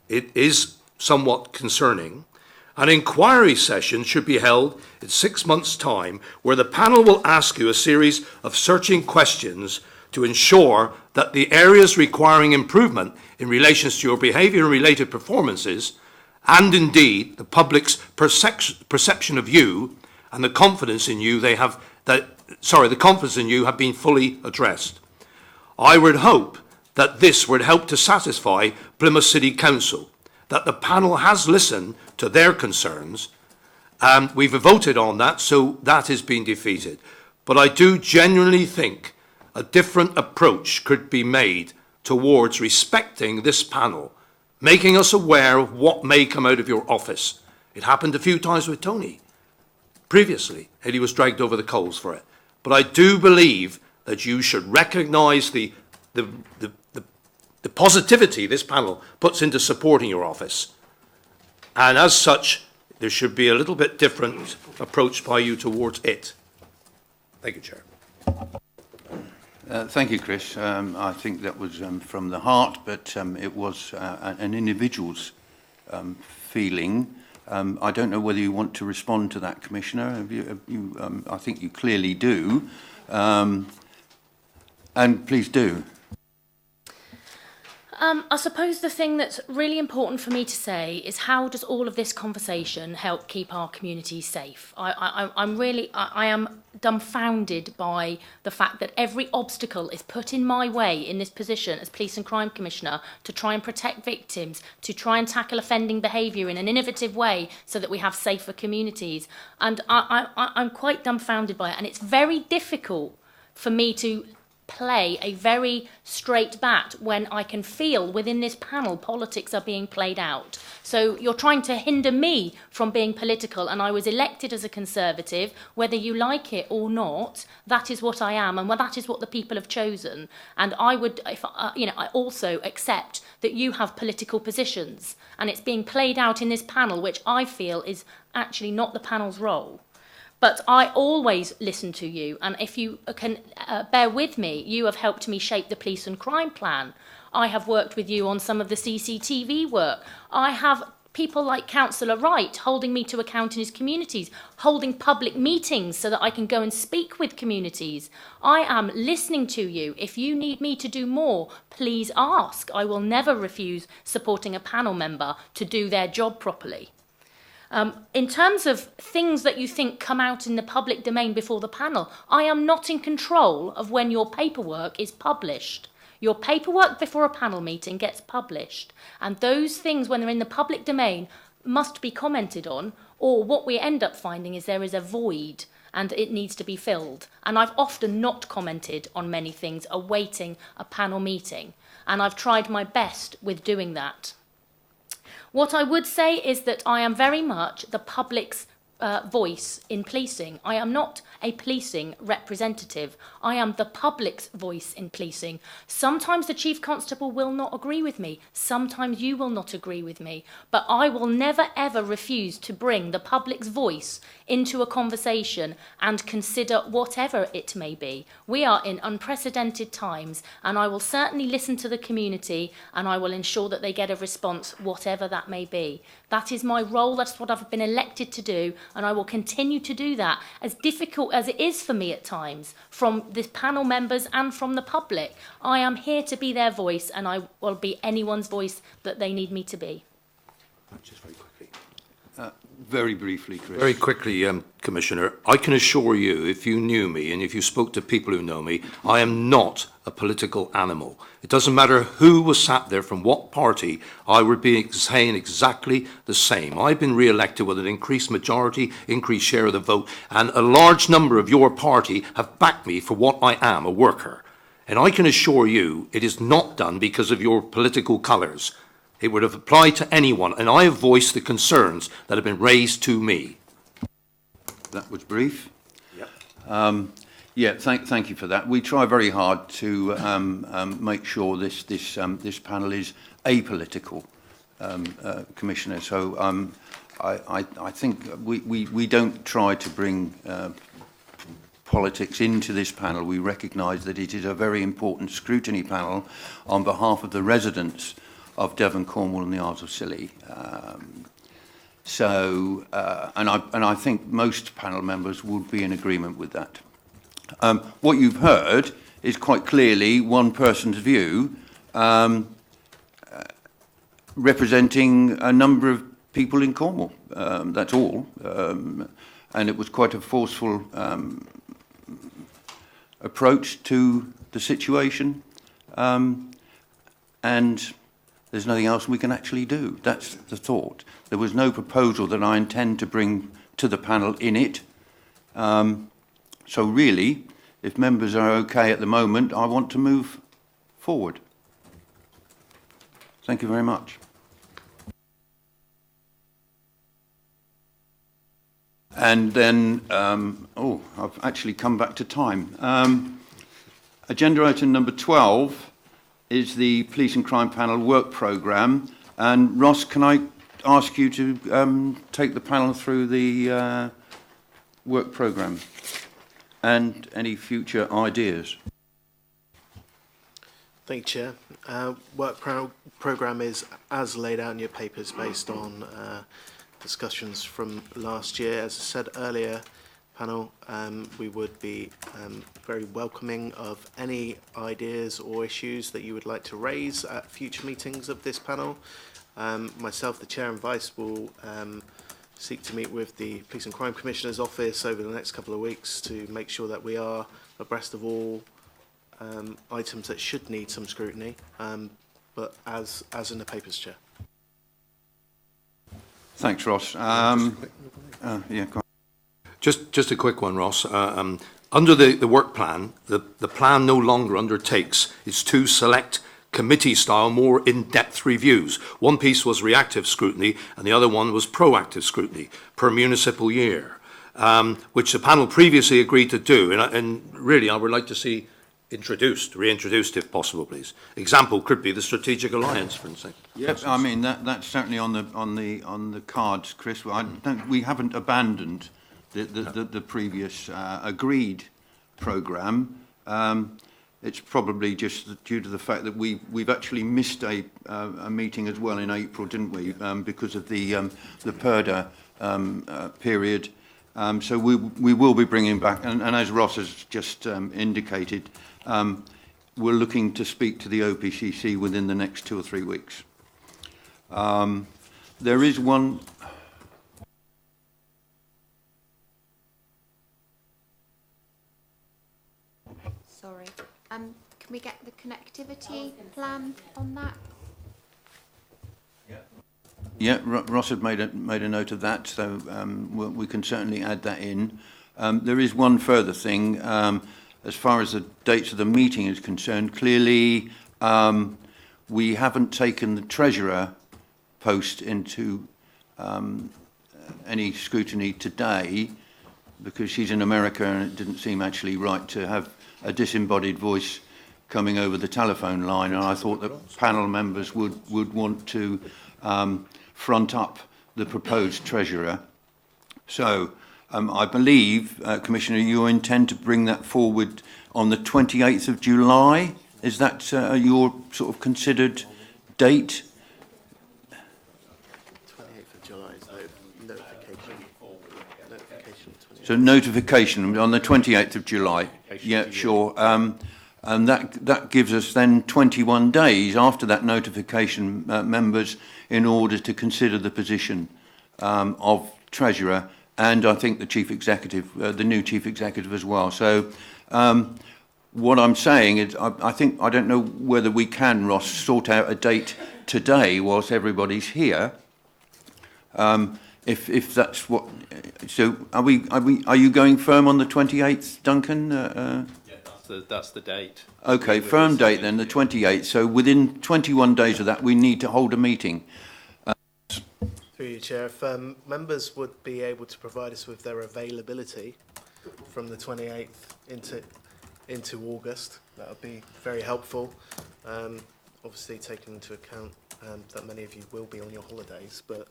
it is somewhat concerning, an inquiry session should be held in 6 months' time where the panel will ask you a series of searching questions to ensure that the areas requiring improvement in relation to your behaviour and related performances, and indeed the public's perception of you and the confidence in you the confidence in you have been fully addressed. I would hope that this would help to satisfy Plymouth City Council, that the panel has listened to their concerns, and we've voted on that, so that has been defeated. But I do genuinely think a different approach could be made towards respecting this panel, making us aware of what may come out of your office. It happened a few times with Tony previously, and he was dragged over the coals for it. But I do believe that you should recognise the positivity this panel puts into supporting your office. And as such, there should be a little bit different approach by you towards it. Thank you, Chair. Thank you, Chris. I think that was from the heart, but it was an individual's feeling. I don't know whether you want to respond to that, Commissioner. I think you clearly do. And please do. I suppose the thing that's really important for me to say is how does all of this conversation help keep our communities safe? I am dumbfounded by the fact that every obstacle is put in my way in this position as Police and Crime Commissioner to try and protect victims, to try and tackle offending behaviour in an innovative way so that we have safer communities. And I'm quite dumbfounded by it, and it's very difficult for me to play a very straight bat when I can feel within this panel politics are being played out. So you're trying to hinder me from being political, and I was elected as a Conservative, whether you like it or not. That is what I am, and that is what the people have chosen. And I would, I also accept that you have political positions, and it's being played out in this panel, which I feel is actually not the panel's role. But I always listen to you, and if you can bear with me, you have helped me shape the police and crime plan. I have worked with you on some of the CCTV work. I have people like Councillor Wright holding me to account in his communities, holding public meetings so that I can go and speak with communities. I am listening to you. If you need me to do more, please ask. I will never refuse supporting a panel member to do their job properly. In terms of things that you think come out in the public domain before the panel, I am not in control of when your paperwork is published. Your paperwork before a panel meeting gets published, and those things, when they're in the public domain, must be commented on, or what we end up finding is there is a void and it needs to be filled. And I've often not commented on many things awaiting a panel meeting, and I've tried my best with doing that. What I would say is that I am very much the public's voice in policing. I am not a policing representative. I am the public's voice in policing. Sometimes the Chief Constable will not agree with me. Sometimes you will not agree with me. But I will never ever refuse to bring the public's voice into a conversation and consider whatever it may be. We are in unprecedented times, and I will certainly listen to the community, and I will ensure that they get a response, whatever that may be. That is my role. That's what I've been elected to do, and I will continue to do that, as difficult as it is for me at times, from the panel members and from the public. I am here to be their voice, and I will be anyone's voice that they need me to be. Just very quickly. Very briefly, Chris. Very quickly, Commissioner, I can assure you, if you knew me and if you spoke to people who know me, I am not a political animal. It doesn't matter who was sat there from what party, I would be saying exactly the same. I've been re-elected with an increased majority, increased share of the vote, and a large number of your party have backed me for what I am, a worker. And I can assure you it is not done because of your political colours. It would have applied to anyone, and I have voiced the concerns that have been raised to me. That was brief. Yep. Yeah, thank you for that. We try very hard to make sure this panel is apolitical, Commissioner. So I think we don't try to bring politics into this panel. We recognise that it is a very important scrutiny panel on behalf of the residents of Devon, Cornwall and the Isles of Scilly. And I think most panel members would be in agreement with that. What you've heard is quite clearly one person's view, representing a number of people in Cornwall. That's all. And it was quite a forceful approach to the situation. And there's nothing else we can actually do. That's the thought. There was no proposal that I intend to bring to the panel in it. So really, if members are okay at the moment, I want to move forward. Thank you very much. And then, I've actually come back to time. Agenda item number 12 is the Police and Crime Panel work programme. And Ross, can I ask you to take the panel through the work programme and any future ideas? Thank you, Chair. Work programme is as laid out in your papers based on discussions from last year. As I said earlier, panel, we would be very welcoming of any ideas or issues that you would like to raise at future meetings of this panel. Myself, the Chair and Vice, will seek to meet with the Police and Crime Commissioner's office over the next couple of weeks to make sure that we are abreast of all items that should need some scrutiny, but as in the papers, Chair. Thanks, Ross. Yeah, go on. Just a quick one, Ross. Under the work plan, the plan no longer undertakes its two select committee-style, more in-depth reviews. One piece was reactive scrutiny, and the other one was proactive scrutiny per municipal year, which the panel previously agreed to do. And really, I would like to see reintroduced if possible, please. Example could be the strategic alliance, for instance. Yes, I mean that's certainly on the cards, Chris. We haven't abandoned the previous agreed programme. It's probably just due to the fact that we've actually missed a meeting as well in April, didn't we? Because of the PERDA period. So we will be bringing back, and as Ross has just indicated, we're looking to speak to the OPCC within the next 2 or 3 weeks. There is one. Can we get the connectivity plan on that? Yeah, Ross had made a note of that, so we can certainly add that in. There is one further thing. As far as the dates of the meeting is concerned, clearly we haven't taken the Treasurer post into any scrutiny today because she's in America and it didn't seem actually right to have a disembodied voice coming over the telephone line, and I thought that panel members would want to front up the proposed Treasurer. So I believe, Commissioner, you intend to bring that forward on the 28th of July. Is that your sort of considered date? 28th of July is notification. So notification on the 28th of July. Yeah, sure. And that gives us then 21 days after that notification, members, in order to consider the position of Treasurer and I think the Chief Executive, the new Chief Executive as well. So what I'm saying is I think, I don't know whether we can, Ross, sort out a date today whilst everybody's here. If that's what, so are you going firm on the 28th, Duncan? Yeah, that's the date. Okay, firm date then, the 28th. So within 21 days of that, we need to hold a meeting. Through you, Chair, if members would be able to provide us with their availability from the 28th into August, that would be very helpful. Obviously, taking into account that many of you will be on your holidays, but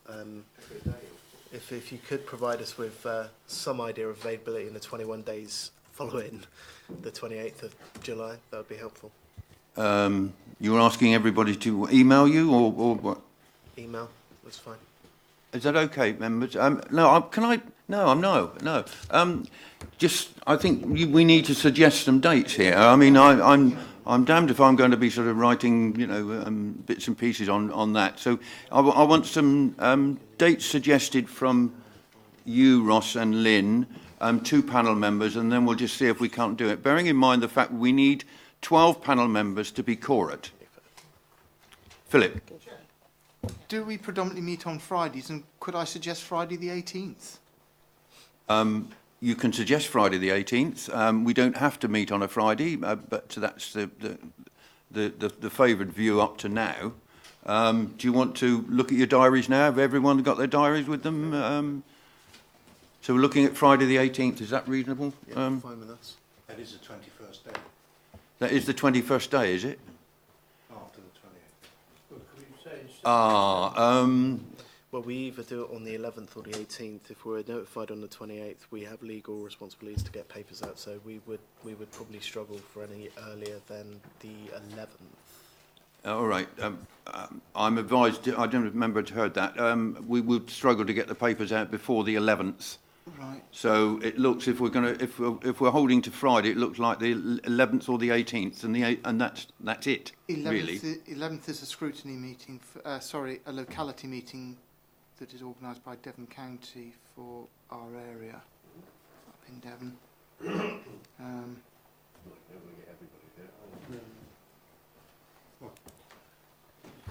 if you could provide us with some idea of availability in the 21 days following the 28th of July, that would be helpful. You were asking everybody to email you or what? Email, that's fine. Is that okay, members? No, can I? No, no. Just, I think we need to suggest some dates here. I mean, I'm damned if I'm going to be sort of writing, bits and pieces on that. So I want some dates suggested from you, Ross and Lynn, two panel members, and then we'll just see if we can't do it. Bearing in mind the fact we need 12 panel members to be quorate. Philip. Do we predominantly meet on Fridays, and could I suggest Friday the 18th? You can suggest Friday the 18th. We don't have to meet on a Friday, but that's the favoured view up to now. Do you want to look at your diaries now? Have everyone got their diaries with them? So we're looking at Friday the 18th. Is that reasonable? Yeah, fine with us. That is the 21st day. That is the 21st day, is it? After the 28th. Well, we either do it on the 11th or the 18th. If we're notified on the 28th, we have legal responsibilities to get papers out, so we would probably struggle for any earlier than the 11th. All right. I'm advised. I don't remember to heard that. We would struggle to get the papers out before the 11th. Right. So it looks, if we're holding to Friday, it looks like the 11th or the 18th, and that's it. 11th, really. 11th is a scrutiny meeting. A locality meeting that is organised by Devon County for our area up in Devon.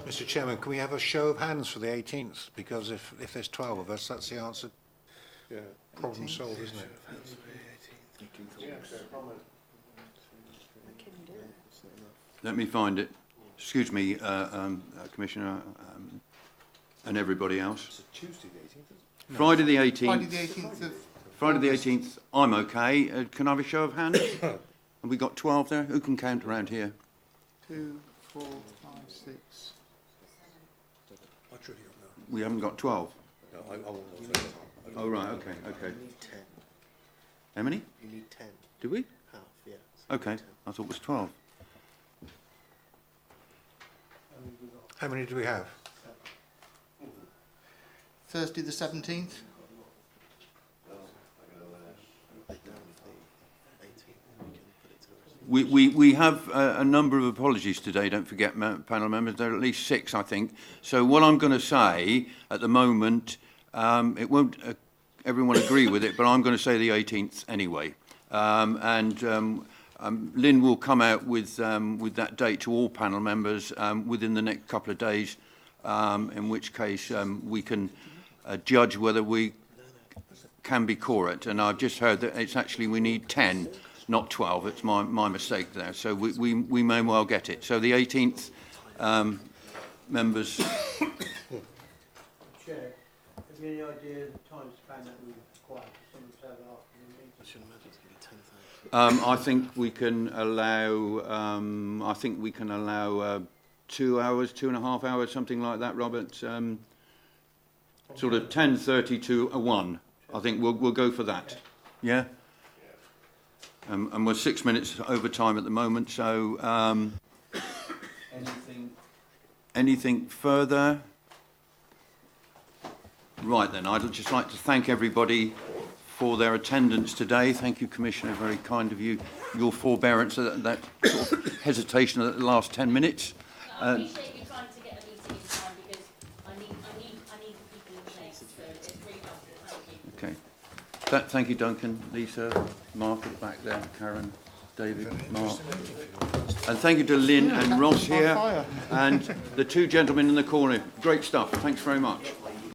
Mr. Chairman, can we have a show of hands for the 18th? Because if there's 12 of us, that's the answer. Yeah, problem solved, isn't it? Let me find it. Excuse me, Commissioner, and everybody else. Tuesday the 18th? Friday the 18th. Friday the 18th of Friday the 18th, I'm okay. Can I have a show of hands? Have we got 12 there? Who can count around here? 2, 4, 5, 6. We haven't got 12. No, I won't. Oh, right, okay. You need 10. How many? You need 10. Do we? Half, yeah. Okay, I thought it was 12. How many do we have? Thursday the 17th. We have a number of apologies today, don't forget, panel members. There are at least 6, I think. So what I'm going to say at the moment, it won't everyone agree with it, but I'm going to say the 18th anyway. Lynn will come out with that date to all panel members within the next couple of days, in which case we can judge whether we can be quorate. And I've just heard that it's actually we need 10, not 12. It's my mistake there. So we may well get it. So the 18th members. Chair, have you any idea of the time span that we require for someone to have an afternoon meeting? I think we can allow. I think we can allow 2 hours, 2.5 hours, something like that, Robert. Sort of 10:30 to 1. I think we'll go for that. Yeah. And we're 6 minutes over time at the moment. So anything further? Right then, I'd just like to thank everybody for their attendance today. Thank you, Commissioner, very kind of you. Your forbearance, that sort of hesitation at the last 10 minutes. I appreciate you trying to get a meeting in time because I need the people in place, so it's really helpful. Thank you. Okay. Thank you, Duncan, Lisa, Mark at the back there, Karen, David, Mark. And thank you to Lynn and Ross here, and the two gentlemen in the corner. Great stuff. Thanks very much.